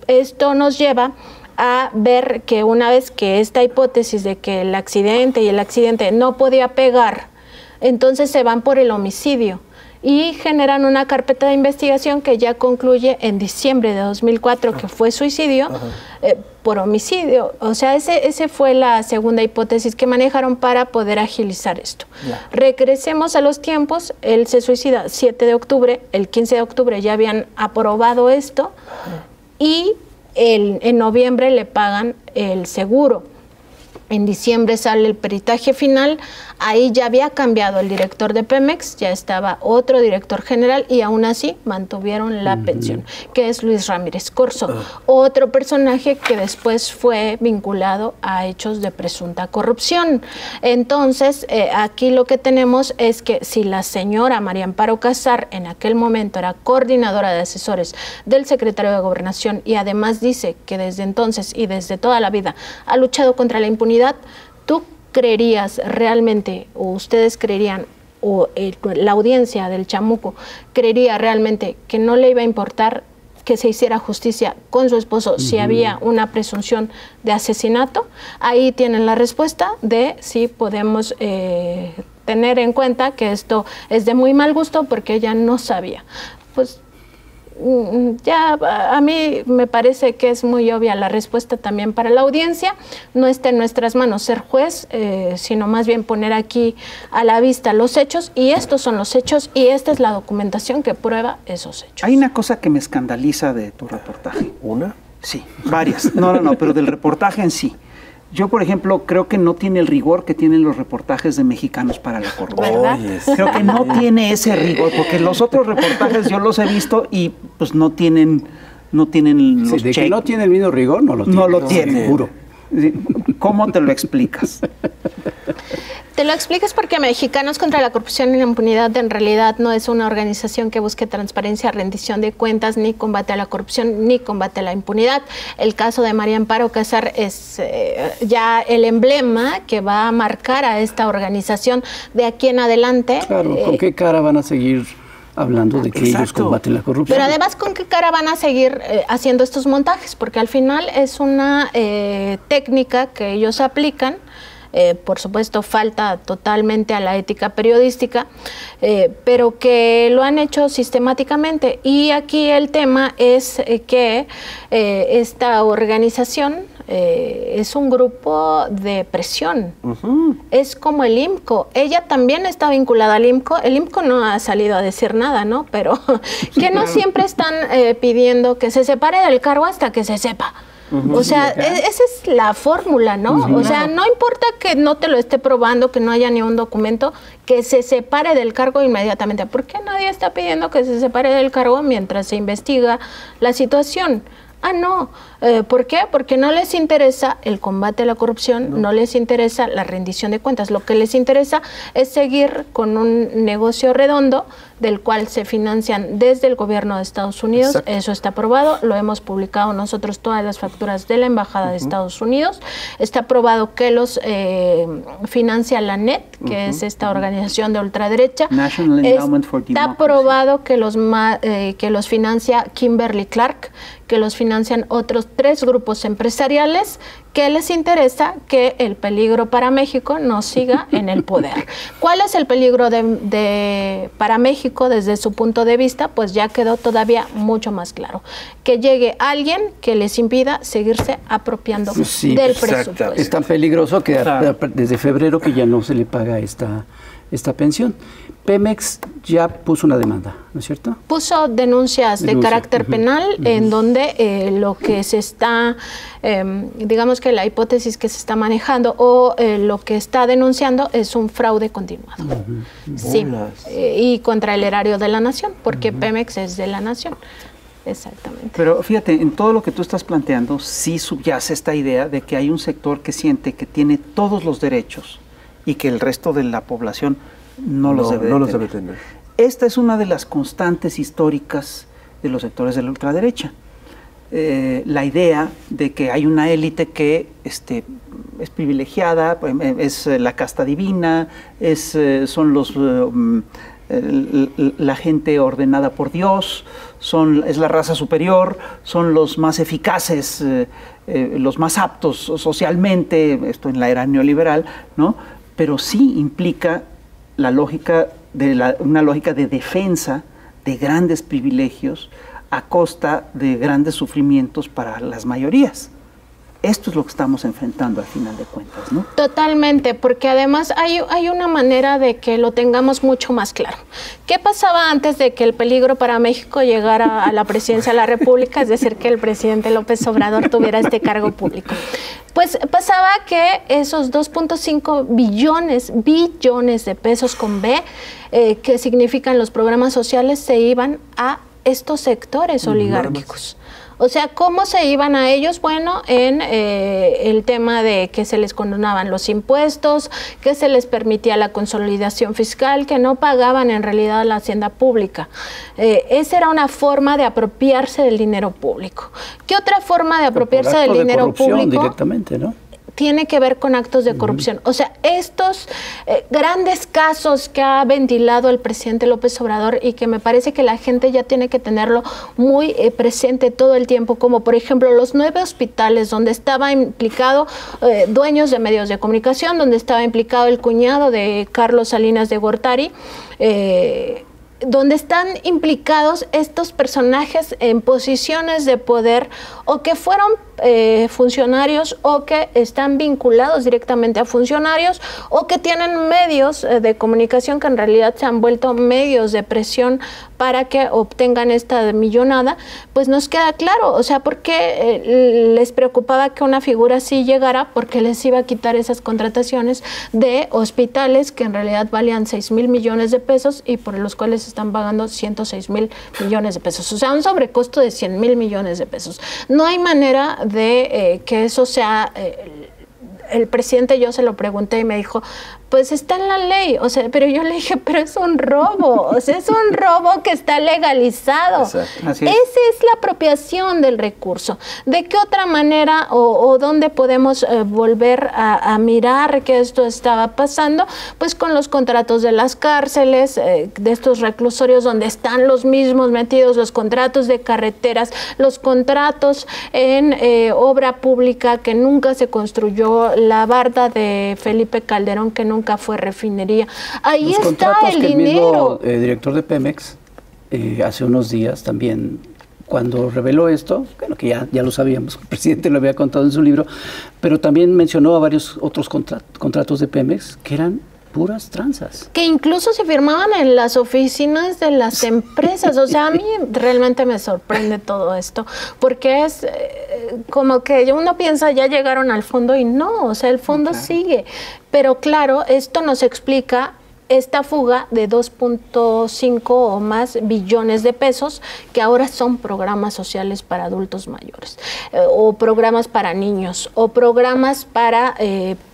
Esto nos lleva a ver que una vez que esta hipótesis de que el accidente no podía pegar, entonces se van por el homicidio y generan una carpeta de investigación que ya concluye en diciembre de 2004, que fue suicidio por homicidio. O sea, ese fue la segunda hipótesis que manejaron para poder agilizar esto. Regresemos a los tiempos. Él se suicida 7 de octubre, el 15 de octubre ya habían aprobado esto y en noviembre le pagan el seguro. En diciembre sale el peritaje final, ahí ya había cambiado el director de Pemex, ya estaba otro director general y aún así mantuvieron la pensión, que es Luis Ramírez Corzo, otro personaje que después fue vinculado a hechos de presunta corrupción. Entonces, aquí lo que tenemos es que si la señora María Amparo Casar en aquel momento era coordinadora de asesores del secretario de Gobernación y además dice que desde entonces y desde toda la vida ha luchado contra la impunidad, ¿tú creerías realmente, o ustedes creerían, o la audiencia del Chamuco creería realmente que no le iba a importar que se hiciera justicia con su esposo si había una presunción de asesinato? Ahí tienen la respuesta de si podemos tener en cuenta que esto es de muy mal gusto porque ella no sabía. Pues ya a mí me parece que es muy obvia la respuesta también para la audiencia. No está en nuestras manos ser juez, sino más bien poner aquí a la vista los hechos, y estos son los hechos y esta es la documentación que prueba esos hechos. Hay una cosa que me escandaliza de tu reportaje. ¿Una? Sí, varias. No, pero del reportaje en sí. Yo, por ejemplo, creo que no tiene el rigor que tienen los reportajes de Mexicanos para la Corrupción. Creo que no tiene ese rigor, porque los otros reportajes yo los he visto y pues no tienen los de que no tiene el mismo rigor, no lo tiene. No lo tiene. Seguro. ¿Cómo te lo explicas? Te lo explicas porque Mexicanos contra la Corrupción y la Impunidad en realidad no es una organización que busque transparencia, rendición de cuentas, ni combate a la corrupción, ni combate a la impunidad. El caso de María Amparo Casar es ya el emblema que va a marcar a esta organización de aquí en adelante. Claro, ¿con qué cara van a seguir hablando de que ellos combaten la corrupción? Pero además, ¿con qué cara van a seguir haciendo estos montajes? Porque al final es una técnica que ellos aplican. Por supuesto, falta totalmente a la ética periodística, pero que lo han hecho sistemáticamente. Y aquí el tema es que esta organización es un grupo de presión. Es como el IMCO. Ella también está vinculada al IMCO. El IMCO no ha salido a decir nada, ¿no? Pero que no siempre están pidiendo que se separe del cargo hasta que se sepa. O sea, esa es la fórmula, ¿no? O sea, no importa que no te lo esté probando, que no haya ni un documento, que se separe del cargo inmediatamente. ¿Por qué nadie está pidiendo que se separe del cargo mientras se investiga la situación? Ah, no. ¿Por qué? Porque no les interesa el combate a la corrupción, no les interesa la rendición de cuentas. Lo que les interesa es seguir con un negocio redondo del cual se financian desde el gobierno de Estados Unidos. Exacto. Eso está aprobado, lo hemos publicado nosotros todas las facturas de la Embajada de Estados Unidos. Está aprobado que los financia la NET, que es esta organización de ultraderecha. National Endowment for Democracy. Está aprobado que los financia Kimberly Clark, que los financian otros 3 grupos empresariales que les interesa que el peligro para México no siga en el poder. ¿Cuál es el peligro para México desde su punto de vista? Pues ya quedó todavía mucho más claro. Que llegue alguien que les impida seguirse apropiando del presupuesto. Es tan peligroso que desde febrero que ya no se le paga esta pensión. Pemex ya puso una demanda, ¿no es cierto? Puso denuncias de carácter penal en donde lo que se está, digamos que la hipótesis que se está manejando o lo que está denunciando es un fraude continuado. Sí, y contra el erario de la nación, porque Pemex es de la nación. Exactamente. Pero fíjate, en todo lo que tú estás planteando, sí subyace esta idea de que hay un sector que siente que tiene todos los derechos y que el resto de la población no los debe tener. Esta es una de las constantes históricas de los sectores de la ultraderecha. la idea de que hay una élite que es privilegiada, es la casta divina, son la gente ordenada por Dios, es la raza superior, son los más eficaces, los más aptos socialmente, esto en la era neoliberal, ¿no? Pero sí implica una lógica de defensa de grandes privilegios a costa de grandes sufrimientos para las mayorías. Esto es lo que estamos enfrentando al final de cuentas, ¿no? Totalmente, porque además hay una manera de que lo tengamos mucho más claro. ¿Qué pasaba antes de que el peligro para México llegara a la presidencia de la República? Es decir, que el presidente López Obrador tuviera este cargo público. Pues pasaba que esos 2.5 billones de pesos con B, que significan los programas sociales, se iban a estos sectores oligárquicos. O sea, ¿cómo se iban a ellos? Bueno, en el tema de que se les condonaban los impuestos, que se les permitía la consolidación fiscal, que no pagaban en realidad la hacienda pública. Esa era una forma de apropiarse del dinero público. ¿Qué otra forma de apropiarse del dinero público? Directamente, ¿no? Tiene que ver con actos de corrupción. O sea, estos grandes casos que ha ventilado el presidente López Obrador y que me parece que la gente ya tiene que tenerlo muy presente todo el tiempo, como por ejemplo los 9 hospitales donde estaba implicado dueños de medios de comunicación, donde estaba implicado el cuñado de Carlos Salinas de Gortari, donde están implicados estos personajes en posiciones de poder o que fueron funcionarios o que están vinculados directamente a funcionarios o que tienen medios de comunicación que en realidad se han vuelto medios de presión para que obtengan esta millonada, pues nos queda claro, o sea, ¿por qué les preocupaba que una figura así llegara? Porque les iba a quitar esas contrataciones de hospitales que en realidad valían 6,000 millones de pesos y por los cuales están pagando 106,000 millones de pesos, o sea, un sobrecosto de 100,000 millones de pesos. No hay manera de que eso sea, el presidente, yo se lo pregunté y me dijo, pues está en la ley, o sea, pero yo le dije, pero es un robo, o sea, es un robo que está legalizado. Esa es la apropiación del recurso. ¿De qué otra manera o dónde podemos volver a mirar que esto estaba pasando? Pues con los contratos de las cárceles, de estos reclusorios donde están los mismos metidos, los contratos de carreteras, los contratos en obra pública que nunca se construyó, la barda de Felipe Calderón que nunca fue refinería. Ahí los está el que dinero. El mismo director de Pemex hace unos días también, cuando reveló esto, bueno, que ya lo sabíamos, el presidente lo había contado en su libro, pero también mencionó a varios otros contratos de Pemex que eran puras tranzas. Que incluso se firmaban en las oficinas de las empresas. O sea, a mí realmente me sorprende todo esto, porque es como que uno piensa ya llegaron al fondo y no, o sea, el fondo sigue. Pero claro, esto nos explica esta fuga de 2.5 o más billones de pesos que ahora son programas sociales para adultos mayores, o programas para niños, o programas para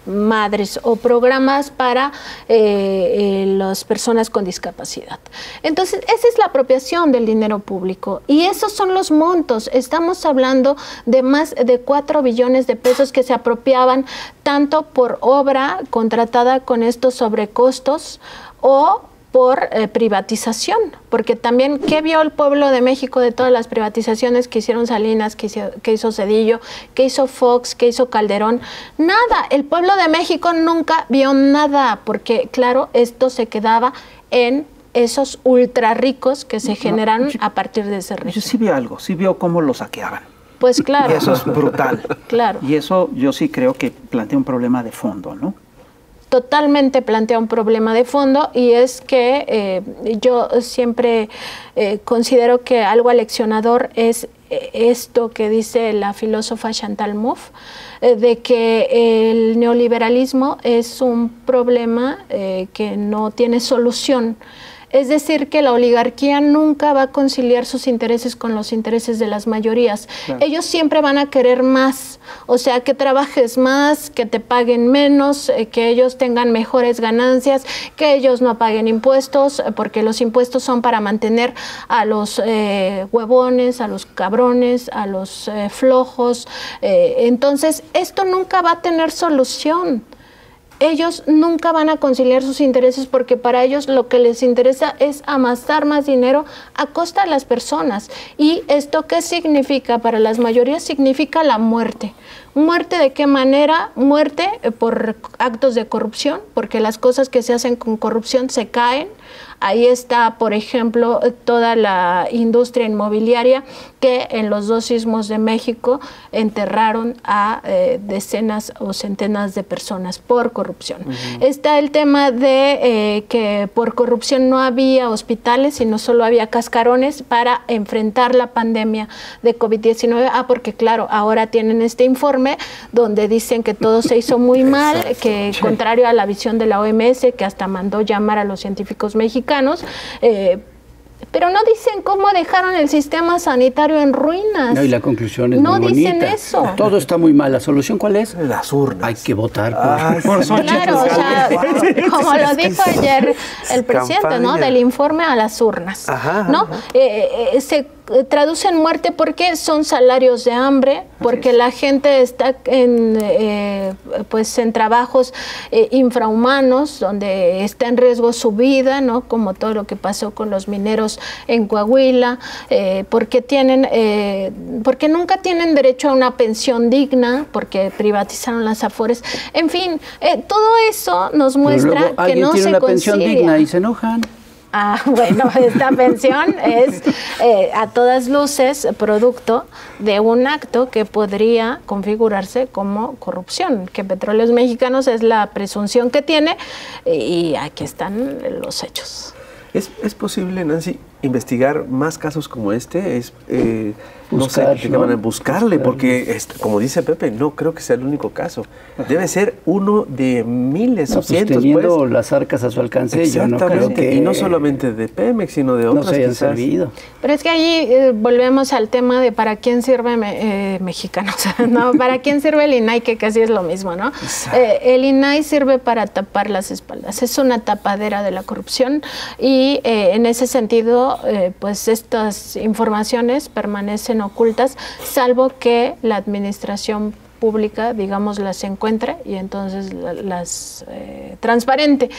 madres, o programas para las personas con discapacidad. Entonces, esa es la apropiación del dinero público y esos son los montos. Estamos hablando de más de 4 billones de pesos que se apropiaban tanto por obra contratada con estos sobrecostos o por privatización, porque también, ¿qué vio el pueblo de México de todas las privatizaciones que hicieron Salinas, que hizo Zedillo, que hizo Fox, que hizo Calderón? Nada, el pueblo de México nunca vio nada, porque claro, esto se quedaba en esos ultra ricos que se generaron a partir de ese régimen. Yo sí vi algo, sí vio cómo lo saqueaban. Pues claro. Y eso es brutal. Claro. Y eso yo sí creo que plantea un problema de fondo, ¿no? Totalmente plantea un problema de fondo y es que yo siempre considero que algo aleccionador es esto que dice la filósofa Chantal Mouffe, de que el neoliberalismo es un problema que no tiene solución. Es decir, que la oligarquía nunca va a conciliar sus intereses con los intereses de las mayorías. Claro. Ellos siempre van a querer más, o sea, que trabajes más, que te paguen menos, que ellos tengan mejores ganancias, que ellos no paguen impuestos, porque los impuestos son para mantener a los huevones, a los cabrones, a los flojos. Entonces, esto nunca va a tener solución. Ellos nunca van a conciliar sus intereses porque para ellos lo que les interesa es amasar más dinero a costa de las personas. ¿Y esto qué significa? Para las mayorías significa la muerte. ¿Muerte de qué manera? Muerte por actos de corrupción, porque las cosas que se hacen con corrupción se caen. Ahí está, por ejemplo, toda la industria inmobiliaria que en los 2 sismos de México enterraron a decenas o centenas de personas por corrupción. Está el tema de que por corrupción no había hospitales, sino solo había cascarones para enfrentar la pandemia de COVID-19. Porque claro, ahora tienen este informe donde dicen que todo se hizo muy mal, que contrario a la visión de la OMS, que hasta mandó llamar a los científicos mexicanos, pero no dicen cómo dejaron el sistema sanitario en ruinas. No, y la conclusión es muy bonita. No dicen eso. Todo está muy mal. ¿La solución cuál es? Las urnas. Hay que votar por claro, o sea, como lo dijo ayer el presidente, ¿no? Del informe a las urnas. ¿No? Se traducen muerte porque son salarios de hambre, porque la gente está en trabajos infrahumanos, donde está en riesgo su vida, ¿no? Como todo lo que pasó con los mineros en Coahuila, porque nunca tienen derecho a una pensión digna, porque privatizaron las Afores. En fin, todo eso nos muestra que no se tiene una pensión digna y se enojan. Bueno, esta pensión es a todas luces producto de un acto que podría configurarse como corrupción, que Petróleos Mexicanos es la presunción que tiene y aquí están los hechos. ¿Es posible, Nancy, investigar más casos como este? Buscarle, porque como dice Pepe, no creo que sea el único caso. Debe ser uno de miles o cientos. Teniendo las arcas a su alcance, yo no creo que... Y no solamente de Pemex, sino de otras no se hayan servido. Pero es que ahí volvemos al tema de para quién sirve Mexicanos, ¿no? Para quién sirve el INAI, que casi es lo mismo, ¿no? El INAI sirve para tapar las espaldas. Es una tapadera de la corrupción y en ese sentido, pues estas informaciones permanecen ocultas, salvo que la administración pública, digamos, las encuentre y entonces las transparente.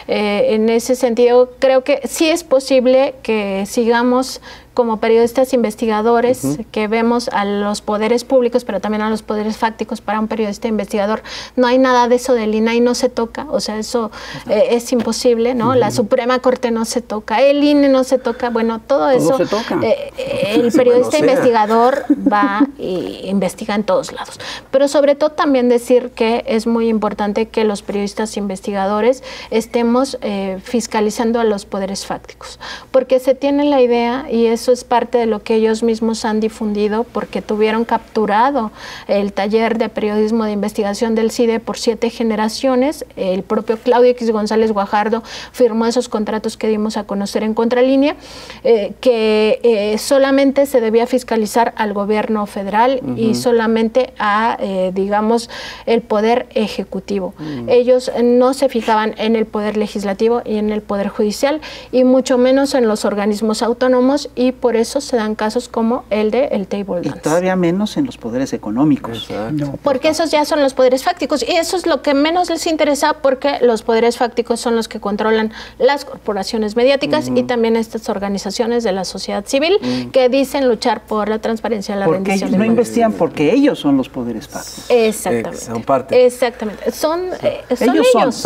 En ese sentido, creo que sí es posible que sigamos como periodistas investigadores, que vemos a los poderes públicos, pero también a los poderes fácticos. Para un periodista investigador no hay nada de eso del INAI, no se toca, o sea, eso es imposible, ¿no? La Suprema Corte no se toca, el INE no se toca, bueno, todo eso. Se toca. El periodista investigador va e investiga en todos lados. Pero sobre todo también decir que es muy importante que los periodistas investigadores estemos fiscalizando a los poderes fácticos, porque se tiene la idea, y eso es parte de lo que ellos mismos han difundido, porque tuvieron capturado el taller de periodismo de investigación del CIDE por 7 generaciones. El propio Claudio X González Guajardo firmó esos contratos que dimos a conocer en Contralínea, que solamente se debía fiscalizar al gobierno federal y solamente a, digamos, el poder ejecutivo. Ellos no se fijaban en el poder legislativo y en el poder judicial, y mucho menos en los organismos autónomos, y por eso se dan casos como el de el table dance. Y todavía menos en los poderes económicos. No, porque esos ya son los poderes fácticos, y eso es lo que menos les interesa, porque los poderes fácticos son los que controlan las corporaciones mediáticas y también estas organizaciones de la sociedad civil que dicen luchar por la transparencia, la rendición de cuentas. No investigan porque ellos son los poderes fácticos. Exactamente. Son parte. Exactamente.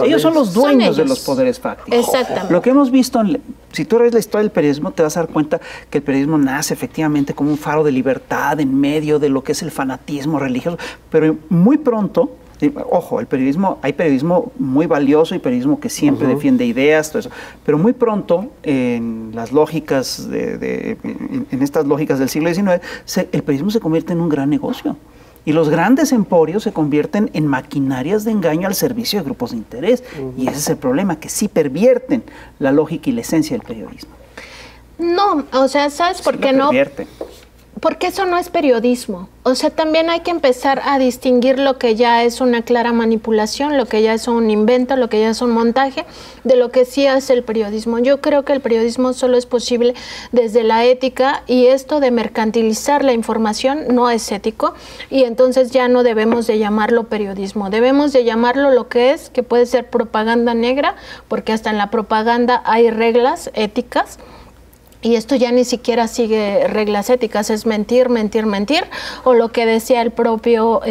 Ellos son los dueños de los poderes fácticos. Exactamente. Lo que hemos visto, si tú ves la historia del periodismo, te vas a dar cuenta que el periodismo nace efectivamente como un faro de libertad en medio de lo que es el fanatismo religioso, pero muy pronto, ojo, hay periodismo muy valioso y periodismo que siempre defiende ideas, todo eso, pero muy pronto en las lógicas en estas lógicas del siglo XIX, el periodismo se convierte en un gran negocio. Y los grandes emporios se convierten en maquinarias de engaño al servicio de grupos de interés. Y ese es el problema, que sí pervierten la lógica y la esencia del periodismo. No, o sea, ¿sabes por qué no? Pervierten. Porque eso no es periodismo. O sea, también hay que empezar a distinguir lo que ya es una clara manipulación, lo que ya es un invento, lo que ya es un montaje, de lo que sí es el periodismo. Yo creo que el periodismo solo es posible desde la ética, y esto de mercantilizar la información no es ético, y entonces ya no debemos de llamarlo periodismo. Debemos de llamarlo lo que es, que puede ser propaganda negra, porque hasta en la propaganda hay reglas éticas. Y esto ya ni siquiera sigue reglas éticas, es mentir, mentir, mentir, o lo que decía el propio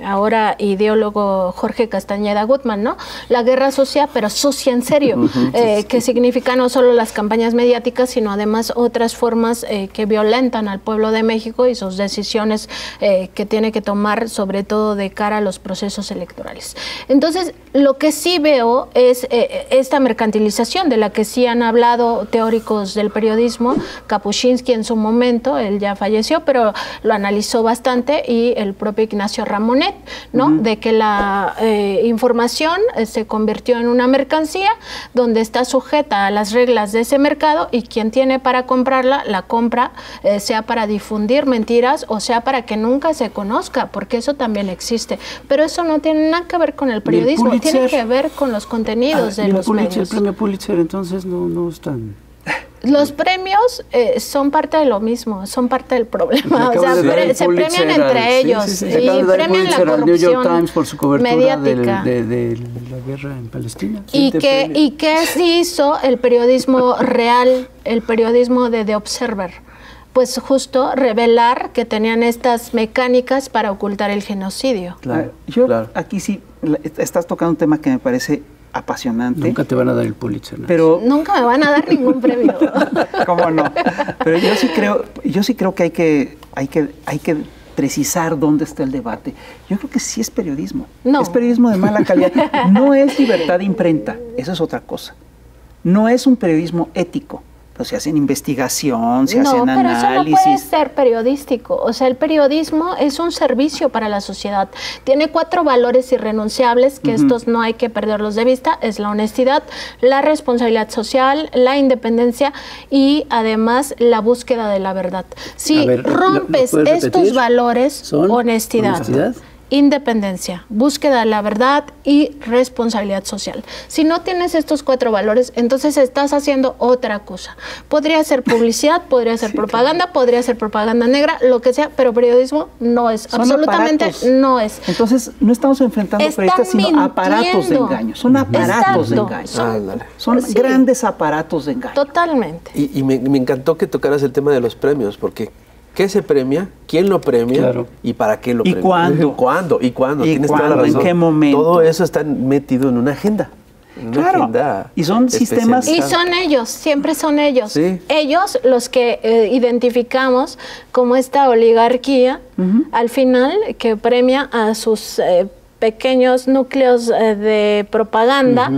ahora ideólogo Jorge Castañeda Gutmann, ¿no? La guerra sucia, pero sucia en serio, que significa no solo las campañas mediáticas, sino además otras formas que violentan al pueblo de México y sus decisiones que tiene que tomar, sobre todo de cara a los procesos electorales. Entonces, lo que sí veo es esta mercantilización de la que sí han hablado teóricos del periodismo, Kapuscinski en su momento, él ya falleció, pero lo analizó bastante, y el propio Ignacio Ramonet, ¿no? De que la información se convirtió en una mercancía donde está sujeta a las reglas de ese mercado, y quien tiene para comprarla, la compra, sea para difundir mentiras o sea para que nunca se conozca, porque eso también existe. Pero eso no tiene nada que ver con el periodismo, tiene que ver con los contenidos de los medios. El premio Pulitzer entonces no es tan... Los premios son parte de lo mismo, son parte del problema. O sea, se premian entre ellos y premian la corrupción New York Times por su cobertura mediática de la guerra en Palestina. ¿Y qué hizo el periodismo real, el periodismo de The Observer? Pues justo revelar que tenían estas mecánicas para ocultar el genocidio. Claro, aquí sí estás tocando un tema que me parece apasionante. Nunca te van a dar el Pulitzer, ¿no? Pero nunca me van a dar ningún premio. ¿Cómo no? Pero yo sí creo que hay que precisar dónde está el debate. Yo creo que sí es periodismo. No. Es periodismo de mala calidad. No es libertad de imprenta. Eso es otra cosa. No es un periodismo ético. Se hacen investigación, se hacen análisis. No, pero eso no puede ser periodístico. O sea, el periodismo es un servicio para la sociedad. Tiene 4 valores irrenunciables, que estos no hay que perderlos de vista. Es la honestidad, la responsabilidad social, la independencia y además la búsqueda de la verdad. Si rompes estos valores, honestidad, independencia, búsqueda de la verdad y responsabilidad social. Si no tienes estos 4 valores, entonces estás haciendo otra cosa. Podría ser publicidad, podría ser propaganda, podría ser propaganda negra, lo que sea, pero periodismo no es. Son absolutamente aparatos. No es. Entonces, no estamos enfrentando periodistas, sino aparatos de engaño. Son aparatos de engaño. Son grandes aparatos de engaño. Totalmente. Y me encantó que tocaras el tema de los premios, porque ¿qué se premia? ¿Quién lo premia? Claro. ¿Y para qué lo premia? ¿Cuándo? ¿Y cuándo? Tienes toda la razón. ¿En qué momento? Todo eso está metido en una agenda. Agenda y son sistemas... Y son ellos, siempre son ellos. Sí. Ellos los que identificamos como esta oligarquía, al final, que premia a sus pequeños núcleos de propaganda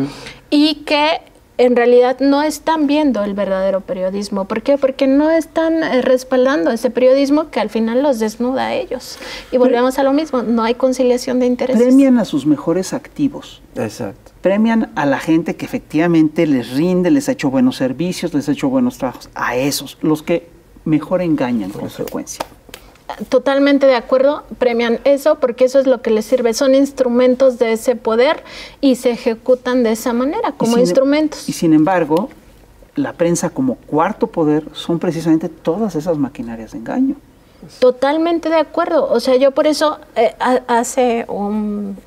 y que en realidad no están viendo el verdadero periodismo. ¿Por qué? Porque no están respaldando ese periodismo que al final los desnuda a ellos. Y volvemos a lo mismo, no hay conciliación de intereses. Premian a sus mejores activos. Exacto. Premian a la gente que efectivamente les rinde, les ha hecho buenos servicios, les ha hecho buenos trabajos. A esos, los que mejor engañan con frecuencia. Totalmente de acuerdo, premian eso porque eso es lo que les sirve, son instrumentos de ese poder y se ejecutan de esa manera, como instrumentos. Y sin embargo, la prensa como cuarto poder son precisamente todas esas maquinarias de engaño. Totalmente de acuerdo, o sea, yo por eso hace un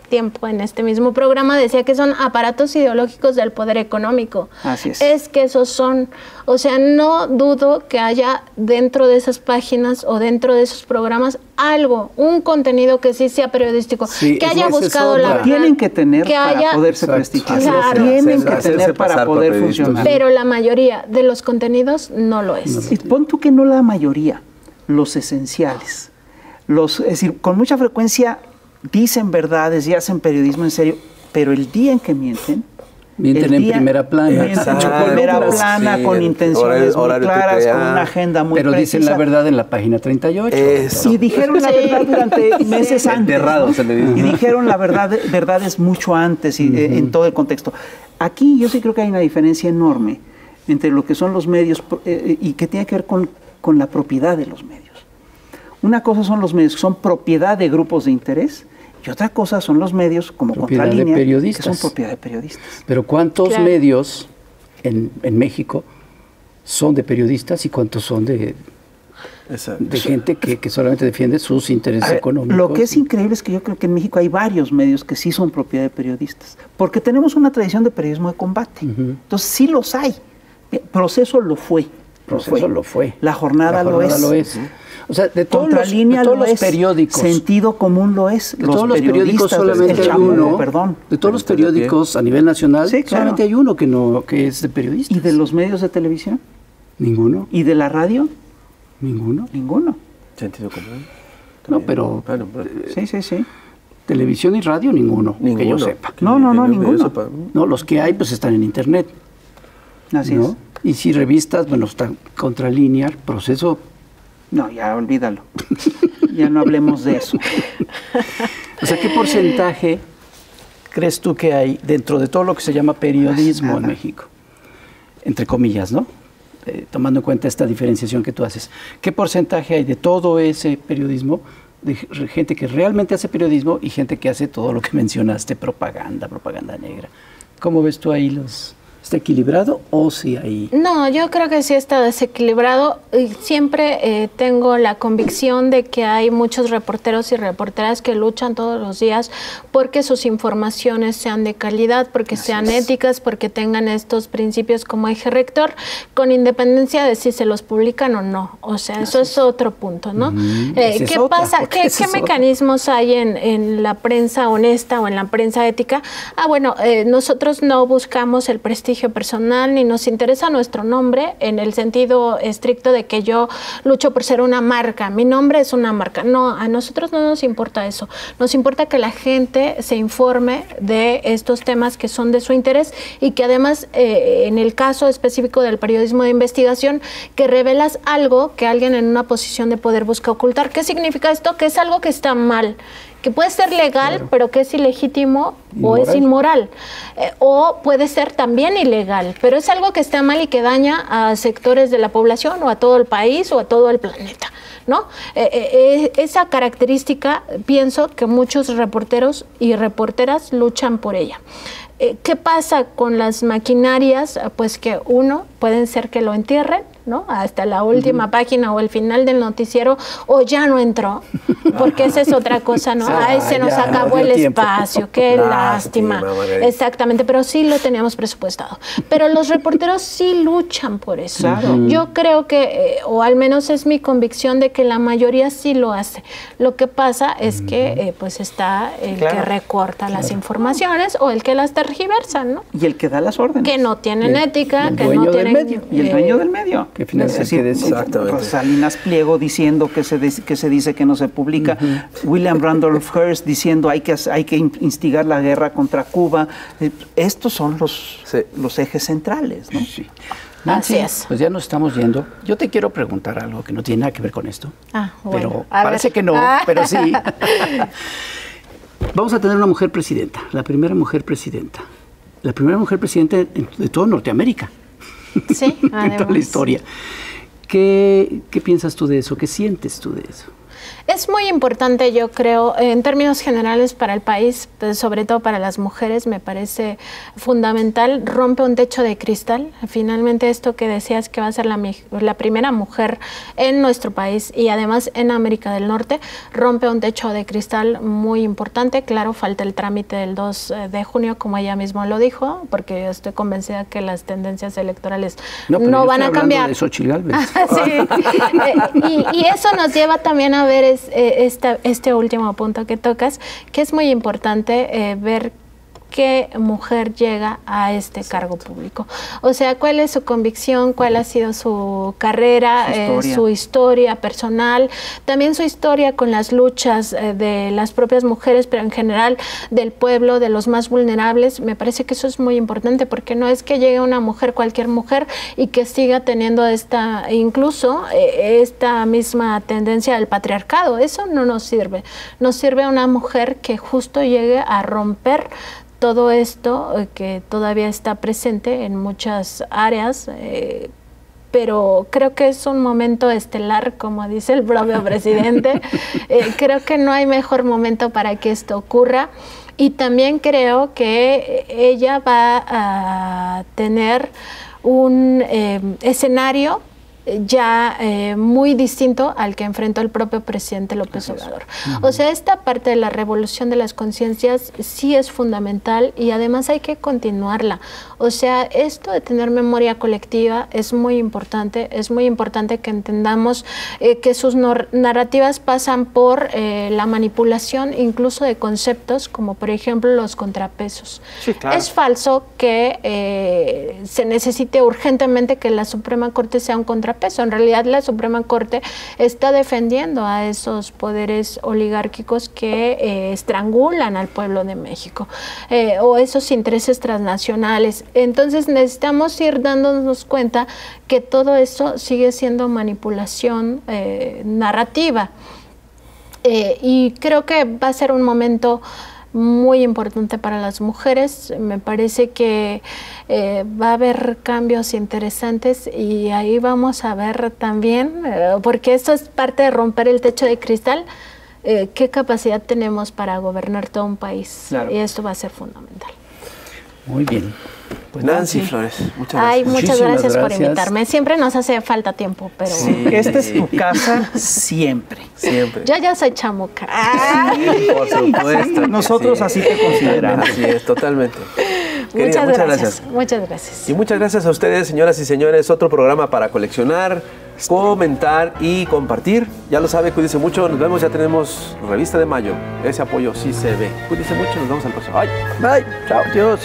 tiempo en este mismo programa decía que son aparatos ideológicos del poder económico. Así es. Es que esos son, o sea, no dudo que haya dentro de esas páginas o dentro de esos programas algo, un contenido que sí sea periodístico, que haya buscado la verdad. Tienen que tener para poderse prestigiar. Claro. Tienen que tener para poder funcionar. Pero la mayoría de los contenidos no lo es. Y pon tú que no la mayoría, los esenciales. Es decir, con mucha frecuencia dicen verdades y hacen periodismo en serio, pero el día en que mienten Mienten en primera plana. Mienten en primera plana, sí, con intenciones muy claras, con una agenda muy pero precisa. Dicen la verdad en la página 38. Eso. Y dijeron la verdad durante meses antes. ¿No? Se le dice. Y dijeron la verdades mucho antes y en todo el contexto. Aquí yo sí creo que hay una diferencia enorme entre lo que son los medios y que tiene que ver con la propiedad de los medios. Una cosa son los medios que son propiedad de grupos de interés y otra cosa son los medios como Contralínea, que son propiedad de periodistas. Pero ¿cuántos medios en México son de periodistas y cuántos son de gente que solamente defiende sus intereses económicos? Lo que es increíble es que yo creo que en México hay varios medios que sí son propiedad de periodistas, porque tenemos una tradición de periodismo de combate. Entonces sí los hay. Proceso lo fue. Lo fue. La jornada lo es. O sea, de todos Contralínea los periódicos. Sentido común lo es. De todos los periódicos solamente hay uno. De todos los periódicos a nivel nacional, solamente hay uno que es de periodistas. ¿Y de los medios de televisión? Ninguno. ¿Y de la radio? Ninguno. Sentido común. No, pero... Sí. Televisión y radio, ninguno. Que yo sepa. No, ninguno. No, los que hay pues están en internet. Así es. Y si revistas, bueno, está Contralínea, Proceso... No, ya olvídalo. Ya no hablemos de eso. O sea, ¿qué porcentaje crees tú que hay dentro de todo lo que se llama periodismo en México? Entre comillas, ¿no? Tomando en cuenta esta diferenciación que tú haces. ¿Qué porcentaje hay de todo ese periodismo, de gente que realmente hace periodismo y gente que hace todo lo que mencionaste, propaganda negra? ¿Cómo ves tú ahí ¿Está equilibrado o sí hay...? No, yo creo que sí está desequilibrado. Y siempre tengo la convicción de que hay muchos reporteros y reporteras que luchan todos los días porque sus informaciones sean de calidad, porque sean éticas, porque tengan estos principios como eje rector, con independencia de si se los publican o no. O sea, eso es otro punto, ¿no? ¿Qué pasa? ¿Qué mecanismos hay en la prensa honesta o en la prensa ética? Bueno, nosotros no buscamos el prestigio personal ni nos interesa nuestro nombre en el sentido estricto de que yo lucho por ser una marca, mi nombre es una marca. No, a nosotros no nos importa eso, nos importa que la gente se informe de estos temas que son de su interés y que además en el caso específico del periodismo de investigación, que revelas algo que alguien en una posición de poder busca ocultar. ¿Qué significa esto? Que es algo que está mal, que puede ser legal, pero que es ilegítimo o es inmoral, o puede ser también ilegal, pero es algo que está mal y que daña a sectores de la población o a todo el país o a todo el planeta, ¿no? Esa característica pienso que muchos reporteros y reporteras luchan por ella. ¿Qué pasa con las maquinarias? Pues que pueden ser que lo entierren, ¿no? Hasta la última página o el final del noticiero, o ya no entró, porque esa es otra cosa, ¿no? Se nos acabó el espacio, qué lástima. Exactamente, pero sí lo teníamos presupuestado. Pero los reporteros sí luchan por eso. Claro. Yo creo que, o al menos es mi convicción de que la mayoría sí lo hace. Lo que pasa es que pues está el que recorta las informaciones o el que las tergiversa, ¿no? Y el que da las órdenes. Que no tienen ética, que no tienen... Y el dueño del medio. Que finalmente exactamente. Salinas Pliego diciendo que se dice que no se publica, William Randolph Hearst diciendo hay que instigar la guerra contra Cuba. Estos son los ejes centrales, ¿no? Sí. Nancy, así es. Pues ya nos estamos yendo. Yo te quiero preguntar algo que no tiene nada que ver con esto. Bueno, pero parece que no, pero sí. Vamos a tener una mujer presidenta, la primera mujer presidenta de toda Norteamérica. Sí, en toda la historia. ¿Qué piensas tú de eso? ¿Qué sientes tú de eso? Es muy importante, yo creo, en términos generales para el país, pues, sobre todo para las mujeres, me parece fundamental. Rompe un techo de cristal. Finalmente esto que decías que va a ser la primera mujer en nuestro país y además en América del Norte, rompe un techo de cristal muy importante. Claro, falta el trámite del 2 de junio, como ella misma lo dijo, porque yo estoy convencida que las tendencias electorales no van a cambiar. De Xochitl Gálvez. Sí. Y eso nos lleva también a ver este último punto que tocas, que es muy importante ver qué mujer llega a este cargo público. O sea, cuál es su convicción, cuál ha sido su carrera, su historia personal, también su historia con las luchas de las propias mujeres, pero en general del pueblo, de los más vulnerables. Me parece que eso es muy importante, porque no es que llegue una mujer, cualquier mujer, y que siga teniendo incluso esta misma tendencia del patriarcado. Eso no nos sirve. Nos sirve una mujer que justo llegue a romper todo esto que todavía está presente en muchas áreas, pero creo que es un momento estelar, como dice el propio presidente. Creo que no hay mejor momento para que esto ocurra, y también creo que ella va a tener un escenario ya muy distinto al que enfrentó el propio presidente López Obrador. O sea, esta parte de la revolución de las conciencias sí es fundamental, y además hay que continuarla. O sea, esto de tener memoria colectiva es muy importante que entendamos que sus narrativas pasan por la manipulación incluso de conceptos, como por ejemplo los contrapesos. Sí, claro. Es falso que se necesite urgentemente que la Suprema Corte sea un contrapeso. En realidad la Suprema Corte está defendiendo a esos poderes oligárquicos que estrangulan al pueblo de México, o esos intereses transnacionales. Entonces necesitamos ir dándonos cuenta que todo eso sigue siendo manipulación narrativa, y creo que va a ser un momento muy importante para las mujeres. Me parece que va a haber cambios interesantes, y ahí vamos a ver también, porque esto es parte de romper el techo de cristal, qué capacidad tenemos para gobernar todo un país. Claro. Y esto va a ser fundamental. Muy bien. Pues Nancy Flores, muchas gracias. Muchas gracias por invitarme. Siempre nos hace falta tiempo, pero... Sí. Esta es tu casa siempre. Siempre. Yo ya soy chamuca. Sí, por supuesto. Nosotros así te consideramos. Así es, totalmente. Querida, muchas gracias. Muchas gracias. Y muchas gracias a ustedes, señoras y señores. Otro programa para coleccionar, comentar y compartir. Ya lo sabe, cuídense mucho. Nos vemos, ya tenemos Revista de Mayo. Ese apoyo sí se ve. Cuídense mucho, nos vemos al próximo. Bye. Bye. Chao. Adiós.